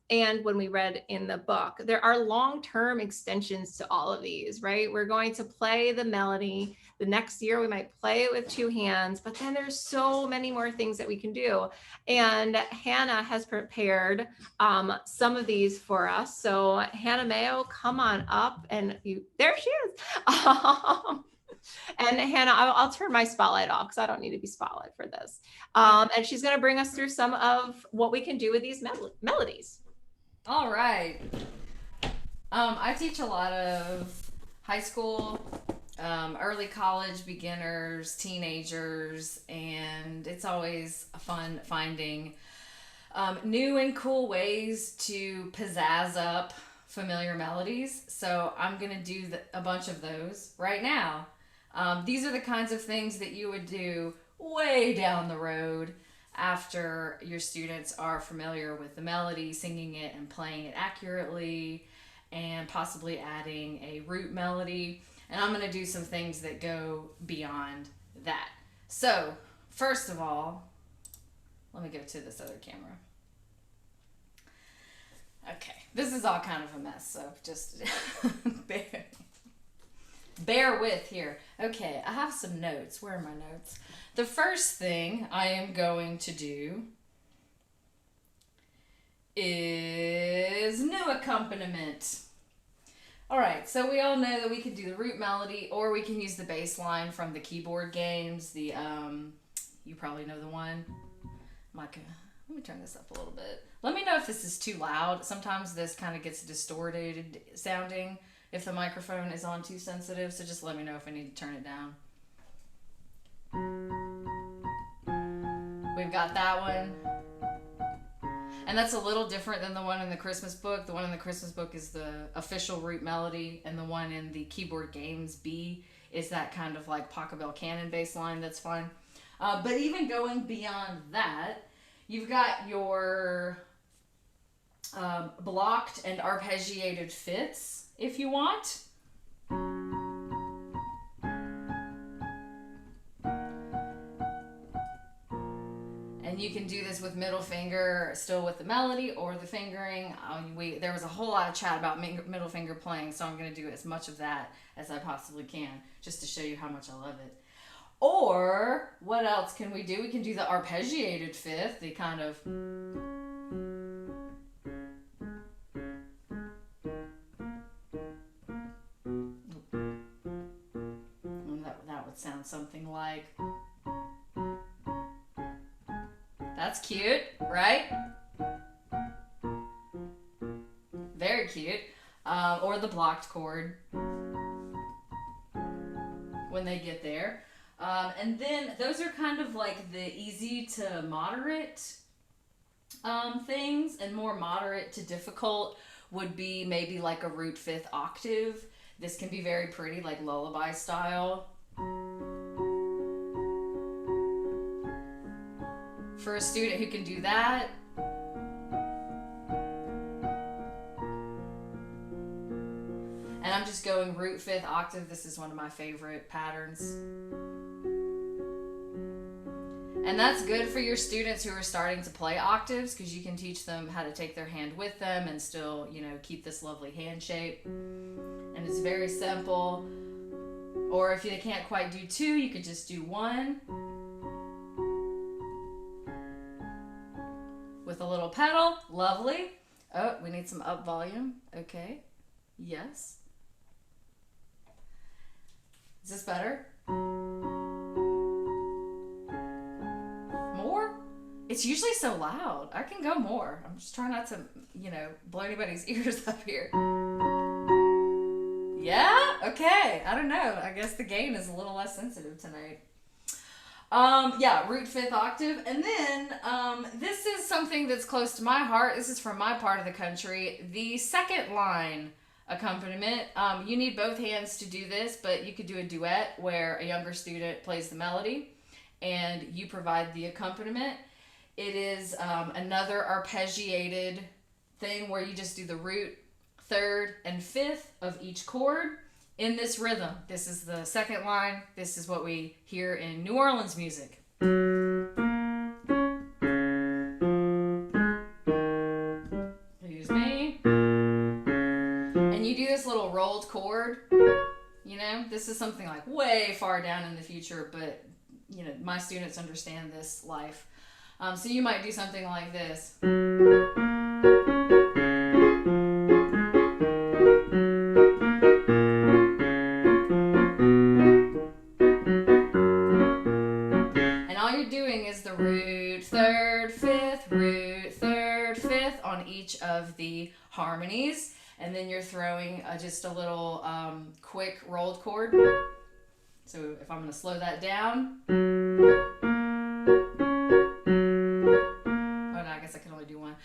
Speaker 1: and when we read in the book, there are long-term extensions to all of these, right? We're going to play the melody. The next year we might play it with 2 hands, but then there's so many more things that we can do. And Hannah has prepared some of these for us. So Hannah Mayo, come on up, and there she is. And Hannah, I'll turn my spotlight off because I don't need to be spotlight for this. And she's going to bring us through some of what we can do with these melodies.
Speaker 2: All right. I teach a lot of high school, early college beginners, teenagers, and it's always fun finding new and cool ways to pizzazz up familiar melodies. So I'm going to do a bunch of those right now. These are the kinds of things that you would do way down the road after your students are familiar with the melody, singing it and playing it accurately, and possibly adding a root melody. And I'm going to do some things that go beyond that. So, first of all, let me go to this other camera. Okay, this is all kind of a mess, so just bear with here. Okay, I have some notes. Where are my notes? The first thing I am going to do is new accompaniment. All right, so we all know that we can do the root melody, or we can use the bass line from the keyboard games. The you probably know the one. Let me turn this up a little bit. Let me know if this is too loud. Sometimes this kind of gets distorted sounding if the microphone is on too sensitive, so just let me know if I need to turn it down. We've got that one. And that's a little different than the one in the Christmas book. The one in the Christmas book is the official root melody, and the one in the keyboard games B is that kind of like Pachelbel canon bass line that's fun. But even going beyond that, you've got your blocked and arpeggiated fifths if you want. And you can do this with middle finger, still with the melody or the fingering. There was a whole lot of chat about middle finger playing, so I'm going to do as much of that as I possibly can, just to show you how much I love it. Or, what else can we do? We can do the arpeggiated fifth, the kind of... That would sound something like... That's cute, right? Very cute. Or the blocked chord when they get there. And then those are kind of like the easy to moderate things, and more moderate to difficult would be maybe like a root fifth octave. This can be very pretty, like lullaby style. For a student who can do that, and I'm just going root fifth octave. This is one of my favorite patterns. And that's good for your students who are starting to play octaves, because you can teach them how to take their hand with them and still, keep this lovely hand shape. And it's very simple. Or if they can't quite do two, you could just do one. With a little pedal. Lovely. Oh, we need some up volume. Okay. Yes. Is this better? More? It's usually so loud. I can go more. I'm just trying not to, blow anybody's ears up here. Yeah? Okay. I don't know. I guess the gain is a little less sensitive tonight. Root fifth octave. And then this is something that's close to my heart. This is from my part of the country. The second line accompaniment. You need both hands to do this, but you could do a duet where a younger student plays the melody and you provide the accompaniment. It is another arpeggiated thing where you just do the root, third, and fifth of each chord in this rhythm. This is the second line. This is what we hear in New Orleans music. Excuse me. And you do this little rolled chord. This is something like way far down in the future, but my students understand this life. So you might do something like this. And all you're doing is the root, third, fifth, root, third, fifth on each of the harmonies. And then you're throwing just a little quick rolled chord. So if I'm going to slow that down. Oh, no, I guess I can only do one.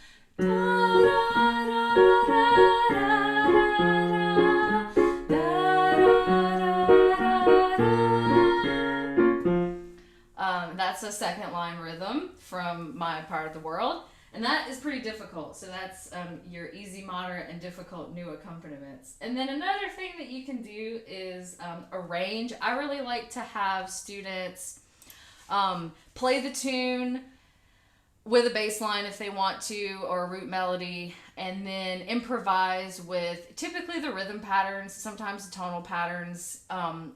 Speaker 2: That's a second line rhythm from my part of the world. And that is pretty difficult. So that's your easy, moderate, and difficult new accompaniments. And then another thing that you can do is arrange. I really like to have students play the tune with a bass line if they want to, or a root melody, and then improvise with typically the rhythm patterns, sometimes the tonal patterns,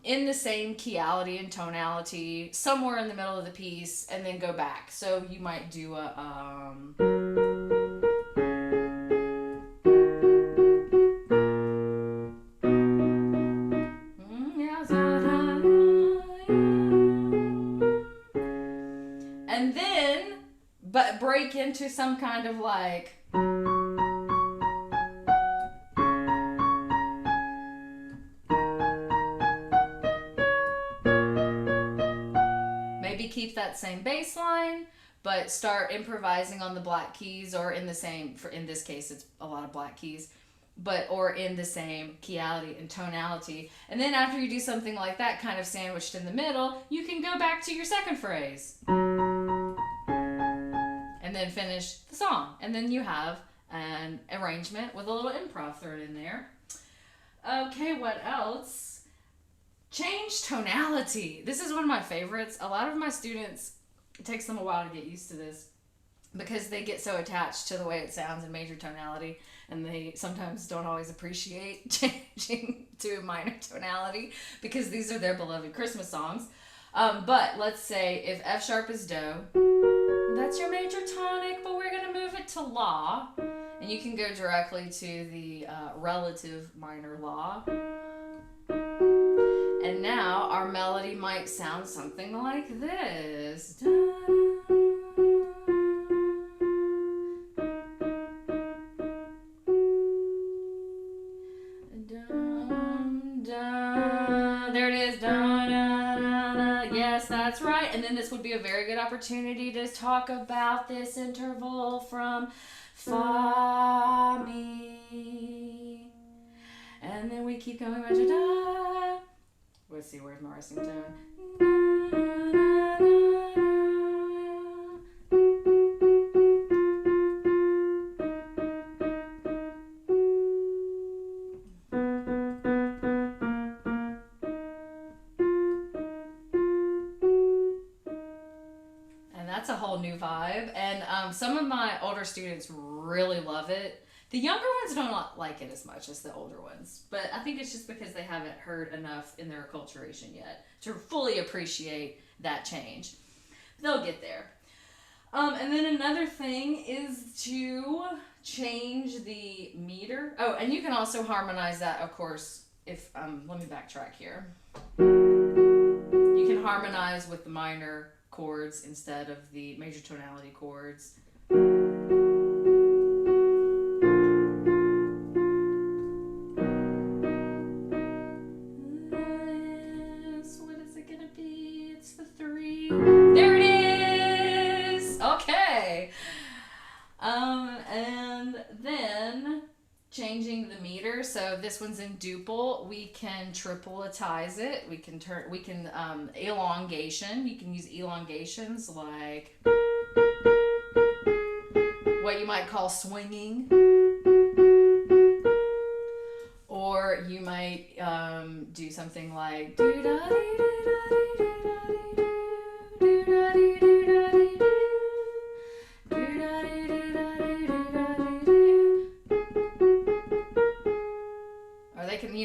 Speaker 2: in the same keyality and tonality, somewhere in the middle of the piece, and then go back. So you might do a and then break into some kind of like maybe keep that same bass line, but start improvising on the black keys, or in the same, for in this case it's a lot of black keys, but or in the same keyality and tonality. And then after you do something like that, kind of sandwiched in the middle, you can go back to your second phrase and then finish the song. And then you have an arrangement with a little improv thrown in there. Okay, what else? Change tonality. This is one of my favorites. A lot of my students, it takes them a while to get used to this because they get so attached to the way it sounds in major tonality, and they sometimes don't always appreciate changing to a minor tonality because these are their beloved Christmas songs. But let's say if F sharp is do, that's your major tonic, but we're going to move it to La, and you can go directly to the relative minor La. And now our melody might sound something like this. There it is. Yes, that's right. And then this would be a very good opportunity to talk about this interval from Fa, Mi. And then we keep going back to Da. Let's see, where's my resting tone? And that's a whole new vibe. And some of my older students really love it. The younger ones don't like it as much as the older ones, but I think it's just because they haven't heard enough in their acculturation yet to fully appreciate that change. They'll get there. And then another thing is to change the meter. Oh, and you can also harmonize that, of course, if, let me backtrack here. You can harmonize with the minor chords instead of the major tonality chords. What is it gonna be? It's the 3. There it is! Okay. And then changing the meter. So this one's in duple. We can tripletize it. We can elongation. You can use elongations like what you might call swinging. Or you might do something like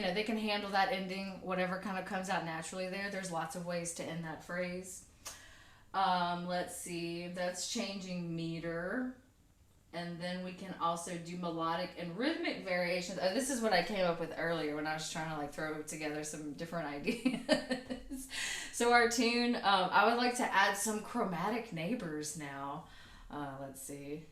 Speaker 2: or they can handle that ending, whatever kind of comes out naturally there. There's lots of ways to end that phrase. Let's see, that's changing meter. And then we can also do melodic and rhythmic variations. Oh, this is what I came up with earlier when I was trying to throw together some different ideas. So our tune, I would like to add some chromatic neighbors now. Let's see.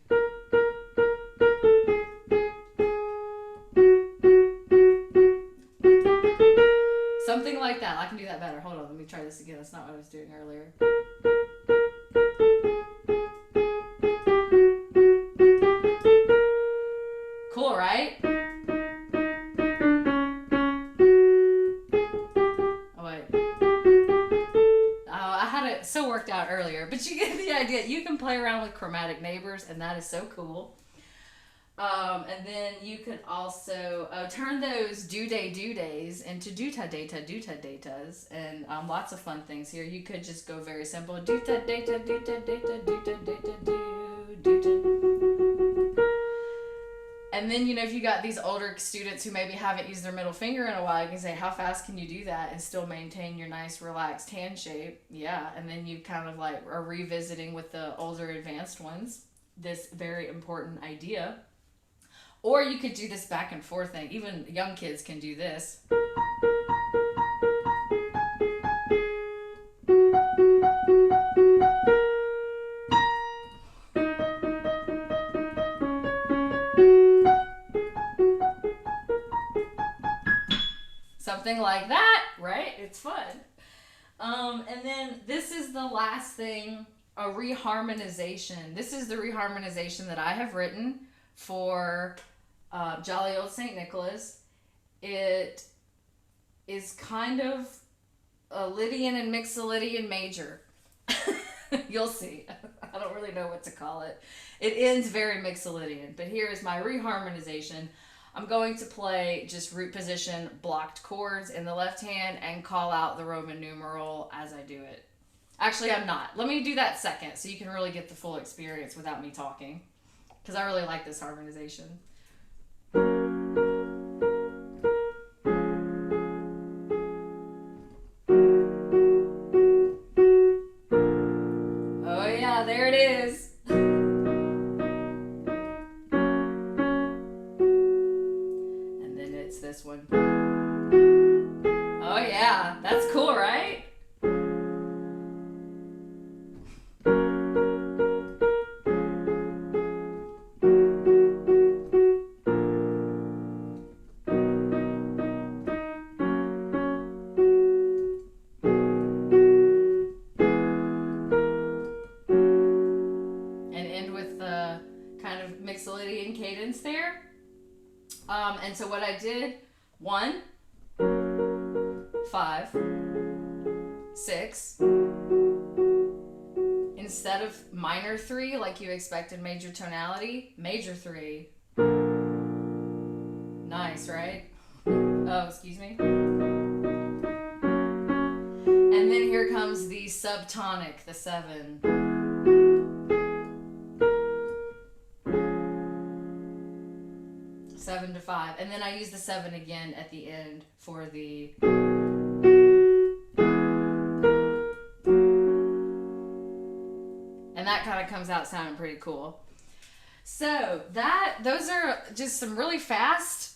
Speaker 2: Something like that. I can do that better. Hold on, let me try this again. That's not what I was doing earlier. Cool, right? Oh, wait. Oh, I had it so worked out earlier, but you get the idea. You can play around with chromatic neighbors, and that is so cool. And then you can also turn those do-days into do-ta-data-datas, and lots of fun things here. You could just go very simple. Do-ta-data, do-ta-data, do-ta-data, do-ta. And then, if you got these older students who maybe haven't used their middle finger in a while, you can say, how fast can you do that and still maintain your nice relaxed hand shape? Yeah, and then you kind of are revisiting with the older advanced ones this very important idea. Or you could do this back and forth thing. Even young kids can do this. Something like that, right? It's fun. And then this is the last thing a reharmonization. This is the reharmonization that I have written for Jolly Old St. Nicholas. It is kind of a Lydian and Mixolydian major. You'll see. I don't really know what to call it. It ends very Mixolydian, but here is my reharmonization. I'm going to play just root position blocked chords in the left hand and call out the Roman numeral as I do it. Actually, I'm not. Let me do that second so you can really get the full experience without me talking, because I really like this harmonization. Oh yeah, there it is. And then it's this one. Oh yeah, that's cool, right? And end with the kind of Mixolydian cadence there. And so what I did, 1, 5, 6. Instead of minor 3 like you expect in major tonality, major 3. Nice, right? Oh, excuse me. And then here comes the subtonic, the 7. Seven to 5, and then I use the 7 again at the end for the. And that kind of comes out sounding pretty cool. So those are just some really fast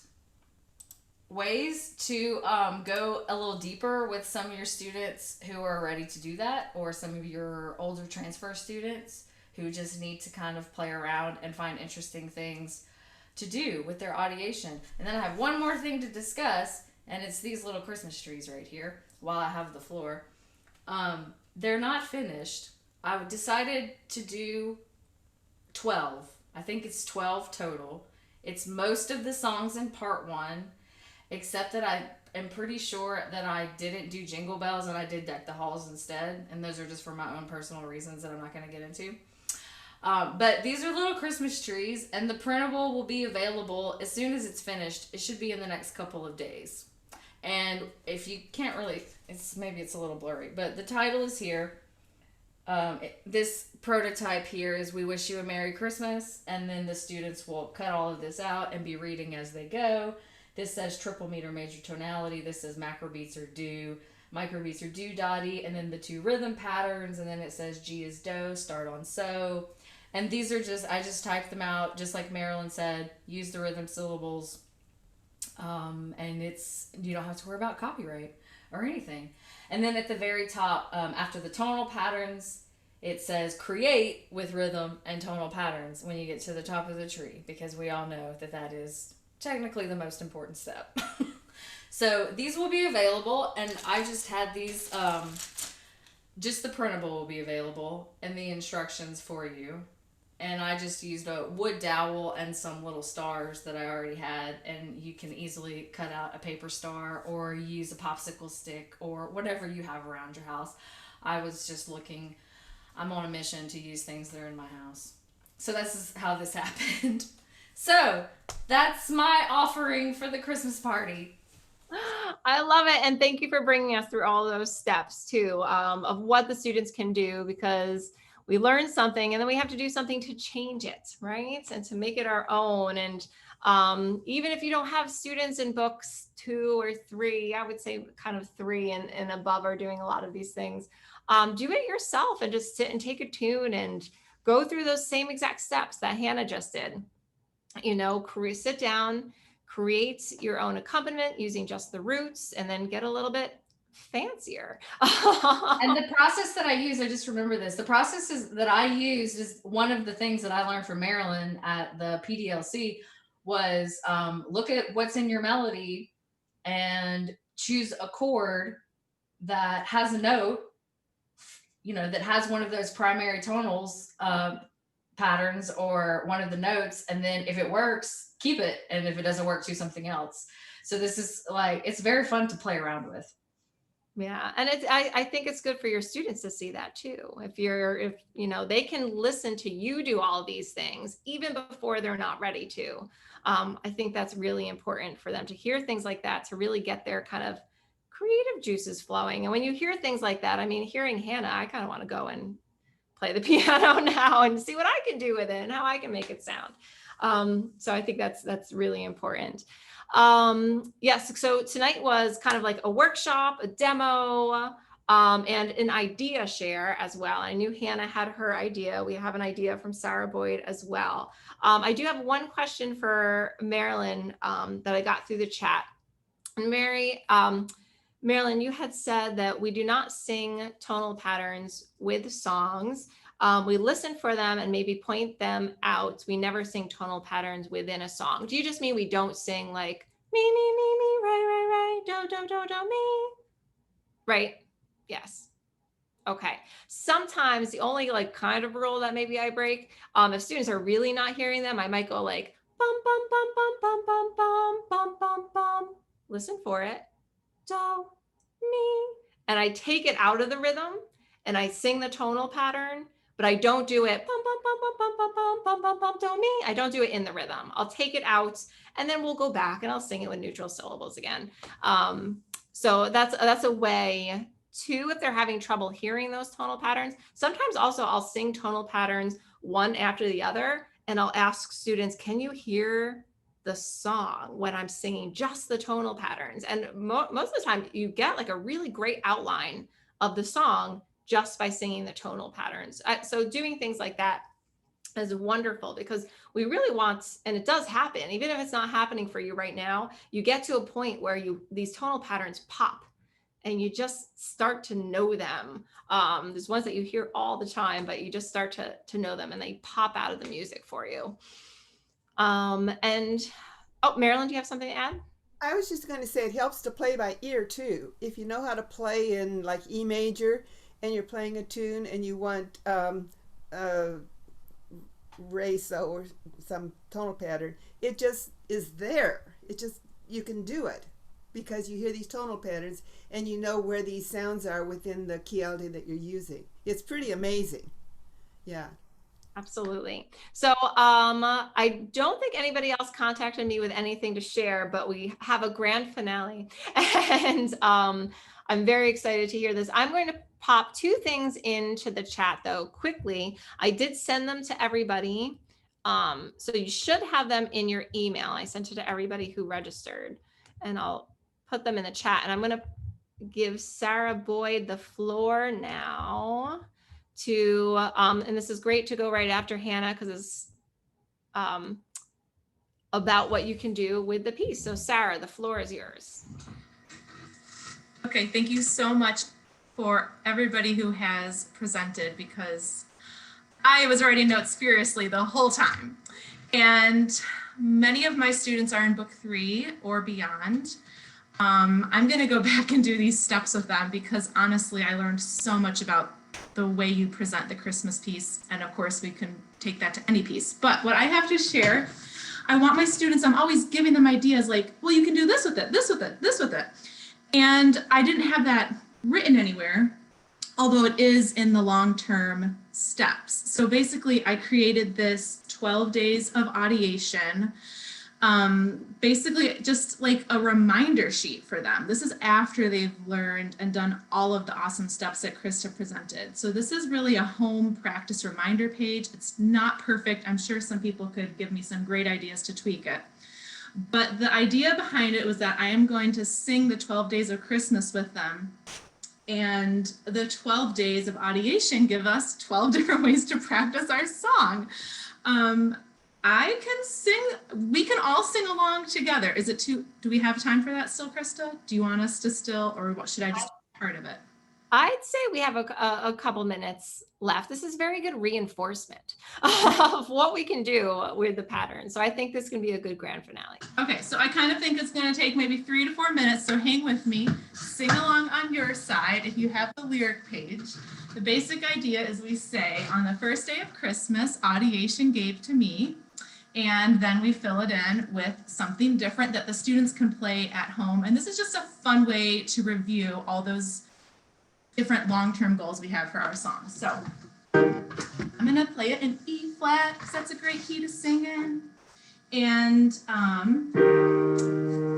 Speaker 2: ways to go a little deeper with some of your students who are ready to do that, or some of your older transfer students who just need to kind of play around and find interesting things to do with their audiation. And then I have one more thing to discuss, and it's these little Christmas trees right here while I have the floor. They're not finished. I decided to do 12. I think it's 12 total. It's most of the songs in part 1, except that I am pretty sure that I didn't do Jingle Bells and I did Deck the Halls instead, and those are just for my own personal reasons that I'm not going to get into. But these are little Christmas trees, and the printable will be available as soon as it's finished. It should be in the next couple of days. And if you can't really, maybe it's a little blurry, but the title is here. This prototype here is "We Wish You a Merry Christmas," and then the students will cut all of this out and be reading as they go. This says triple meter major tonality. This says macrobeats are do, microbeats are do dotty, and then the 2 rhythm patterns, and then it says G is do, start on so. And these are I just typed them out, just like Marilyn said, use the rhythm syllables. And you don't have to worry about copyright or anything. And then at the very top, after the tonal patterns, it says create with rhythm and tonal patterns when you get to the top of the tree, because we all know that is technically the most important step. So these will be available, and I just had these, just the printable will be available and the instructions for you. And I just used a wood dowel and some little stars that I already had, and you can easily cut out a paper star or use a popsicle stick or whatever you have around your house. I was just looking, I'm on a mission to use things that are in my house. So this is how this happened. So that's my offering for the Christmas party.
Speaker 1: I love it. And thank you for bringing us through all those steps too, of what the students can do, because we learn something and then we have to do something to change it, right? And to make it our own. And even if you don't have students in books 2 or 3, I would say kind of 3 and above are doing a lot of these things. Do it yourself and just sit and take a tune and go through those same exact steps that Hannah just did. Sit down, create your own accompaniment using just the roots, and then get a little bit fancier.
Speaker 2: And the process that I use, I just remember this. The process that I used is one of the things that I learned from Marilyn at the PDLC was look at what's in your melody and choose a chord that has a note that has one of those primary tonals patterns or one of the notes, and then if it works, keep it, and if it doesn't work, do something else. So this is like, it's very fun to play around with.
Speaker 1: Yeah. And I think it's good for your students to see that too. If they can listen to you do all these things even before they're not ready to. I think that's really important for them to hear things like that, to really get their kind of creative juices flowing. And when you hear things like that, I mean, hearing Hannah, I kind of want to go and play the piano now and see what I can do with it and how I can make it sound. So I think that's really important. Yes, so tonight was kind of like a workshop, a demo, and an idea share as well. I knew Hannah had her idea. We have an idea from Sarah Boyd as well. I do have one question for Marilyn that I got through the chat. And Marilyn, you had said that we do not sing tonal patterns with songs. We listen for them and maybe point them out. We never sing tonal patterns within a song. Do you just mean we don't sing like me, right, do, me? Right? Yes. Okay. Sometimes the only like kind of rule that maybe I break, if students are really not hearing them, I might go like bum, bum, bum, bum, bum, bum, bum, bum, bum, bum. Listen for it. Do, me. And I take it out of the rhythm and I sing the tonal pattern, but I don't do it bum, bum, bum, bum, bum, bum, bum, bum, bum, bum, do, me. I don't do it in the rhythm. I'll take it out and then we'll go back and I'll sing it with neutral syllables again. So that's a way too, if they're having trouble hearing those tonal patterns. Sometimes also I'll sing tonal patterns one after the other and I'll ask students, can you hear the song when I'm singing just the tonal patterns? And most of the time you get like a really great outline of the song just by singing the tonal patterns. So doing things like that is wonderful because we really want, and it does happen, even if it's not happening for you right now, you get to a point where these tonal patterns pop and you just start to know them. There's ones that you hear all the time, but you just start to know them and they pop out of the music for you. And Marilyn, do you have something to add?
Speaker 8: I was just going to say it helps to play by ear too. If you know how to play in like E major and you're playing a tune and you want race or some tonal pattern, it just is there. You can do it because you hear these tonal patterns and you know where these sounds are within the key that you're using. It's pretty amazing. Yeah.
Speaker 1: Absolutely. So I don't think anybody else contacted me with anything to share, but we have a grand finale and I'm very excited to hear this. I'm going to pop two things into the chat though quickly. I did send them to everybody. So you should have them in your email. I sent it to everybody who registered and I'll put them in the chat, and I'm going to give Sarah Boyd the floor now to, and this is great to go right after Hannah because it's about what you can do with the piece. So Sarah, the floor is yours.
Speaker 4: Okay, thank you so much for everybody who has presented, because I was writing notes furiously the whole time. And many of my students are in book 3 or beyond. I'm going to go back and do these steps with them because honestly, I learned so much about the way you present the Christmas piece. And of course, we can take that to any piece. But what I have to share, I want my students, I'm always giving them ideas like, well, you can do this with it, this with it, this with it. And I didn't have that written anywhere, although it is in the long-term steps. So basically, I created this 12 days of audiation, basically just like a reminder sheet for them. This is after they've learned and done all of the awesome steps that Krista presented. So this is really a home practice reminder page. It's not perfect. I'm sure some people could give me some great ideas to tweak it. But the idea behind it was that I am going to sing the 12 days of Christmas with them. And the 12 days of audiation give us 12 different ways to practice our song. I can sing, we can all sing along together. Do we have time for that still, Krista? Do you want us to still, or what should I just do part of it?
Speaker 1: I'd say we have a couple minutes left. This is very good reinforcement of what we can do with the pattern. So I think this can be a good grand finale.
Speaker 4: Okay, so I kind of think it's going to take maybe 3 to 4 minutes, so hang with me. Sing along on your side if you have the lyric page. The basic idea is we say, on the first day of Christmas, Audiation gave to me, and then we fill it in with something different that the students can play at home. And this is just a fun way to review all those different long-term goals we have for our songs. So I'm gonna play it in E flat because that's a great key to sing in. And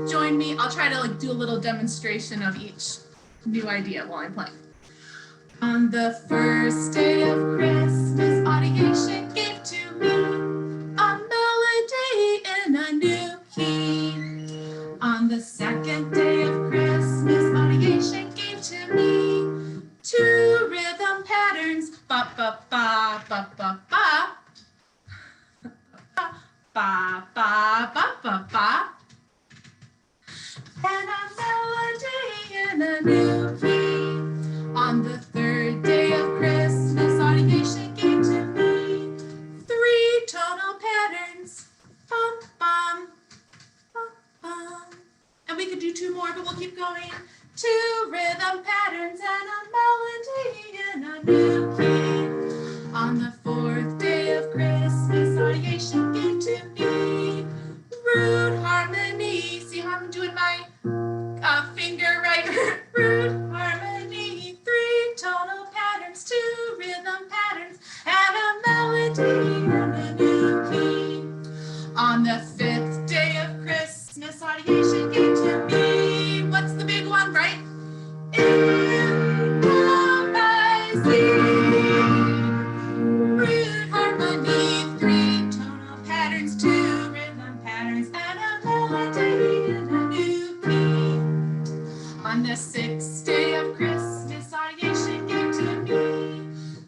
Speaker 4: join me. I'll try to like do a little demonstration of each new idea while I'm playing. On the first day of Christmas, Audiation gave to me a melody in a new key. On the second day of Christmas, Audiation gave to me 2 rhythm patterns, ba ba ba ba ba ba, ba ba ba ba ba, and a melody in a new key. On the third day of Christmas, Audiation gave to me 3 tonal patterns, bum bum bum bum, and we could do 2 more, but we'll keep going. 2 rhythm patterns and a melody in a new key. On the 4th day of Christmas, Audiation gave to me root harmony. See how I'm doing my finger right? Root harmony, 3 tonal patterns, 2 rhythm patterns, and a melody in a new key. On the 5th day of Christmas, Audiation gave to me, what's the big one, right? Root harmony, 3 tonal patterns, 2 rhythm patterns, and a melody in a new key. On the 6th day of Christmas, Audiation gave to me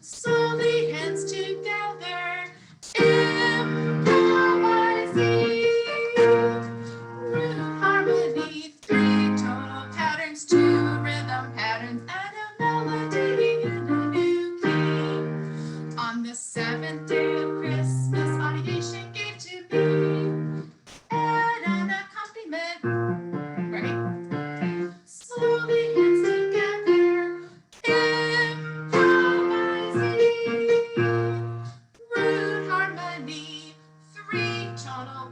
Speaker 4: slowly hands together, improvising. Root harmony, 3 tonal patterns, 2 rhythm patterns, and a melody in a new key. On the 7th day of Christmas, Audiation gave to me an accompaniment, right? Slowly hands together, improvising. Root harmony, 3 tonal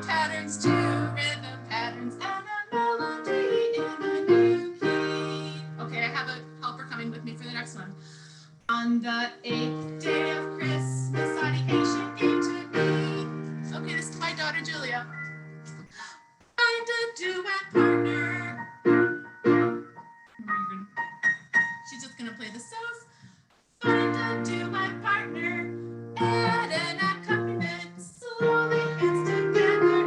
Speaker 4: patterns, 2 rhythm patterns, and a melody in a new key. Okay, I have a helper coming with me for the next one. On the 8th day of Christmas, Audiation gave to me. Okay, this is my daughter Julia. Find a duet partner. She's just gonna play the so's. Find a duet partner. Add an accompaniment. Slowly hands together.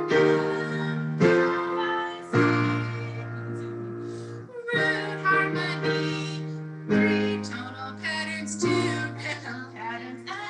Speaker 4: Root harmony. 3 tonal patterns, 2 rhythm patterns, and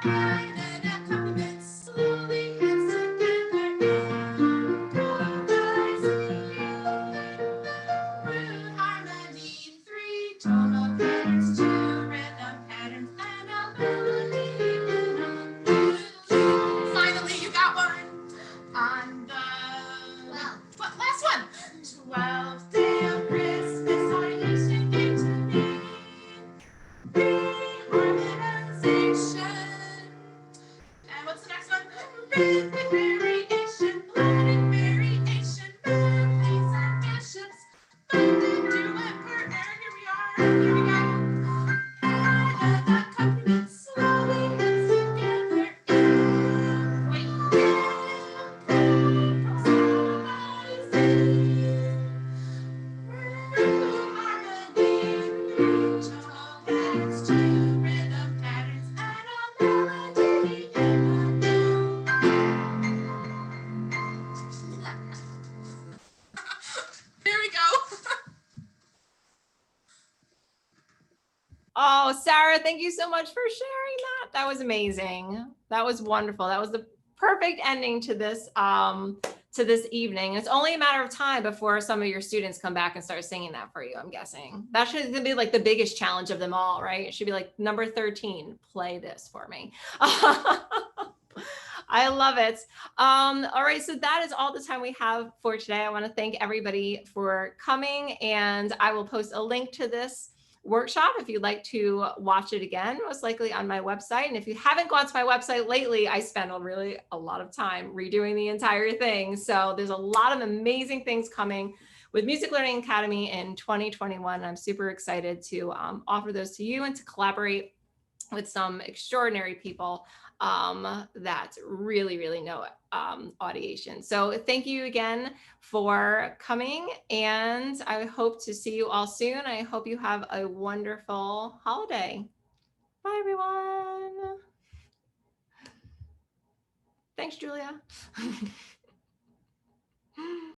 Speaker 4: And accompaniment slowly hands together improvising. Root harmony, three tonal patterns, two rhythm patterns, and a melody in a tune. Finally, you got one on the what, last one. 12-day of Christmas audiation came to me. Reharmonization. And what's the next one? Rhythmic variation, melodic variation, melodies and mashups. Funded duet partner. Here we are. Here we go. And accompaniment slowly hands together. There we go.
Speaker 1: Oh, Sarah, thank you so much for sharing that. That was amazing. That was wonderful. That was the perfect ending to this evening. It's only a matter of time before some of your students come back and start singing that for you, I'm guessing. That should be like the biggest challenge of them all, right? It should be like number 13, play this for me. I love it. All right, so that is all the time we have for today. I want to thank everybody for coming, and I will post a link to this workshop if you'd like to watch it again, most likely on my website. And if you haven't gone to my website lately, I spend a lot of time redoing the entire thing. So there's a lot of amazing things coming with Music Learning Academy in 2021. I'm super excited to offer those to you and to collaborate with some extraordinary people that really, really know audiation. So thank you again for coming, and I hope to see you all soon. I hope you have a wonderful holiday. Bye, everyone. Thanks, Julia.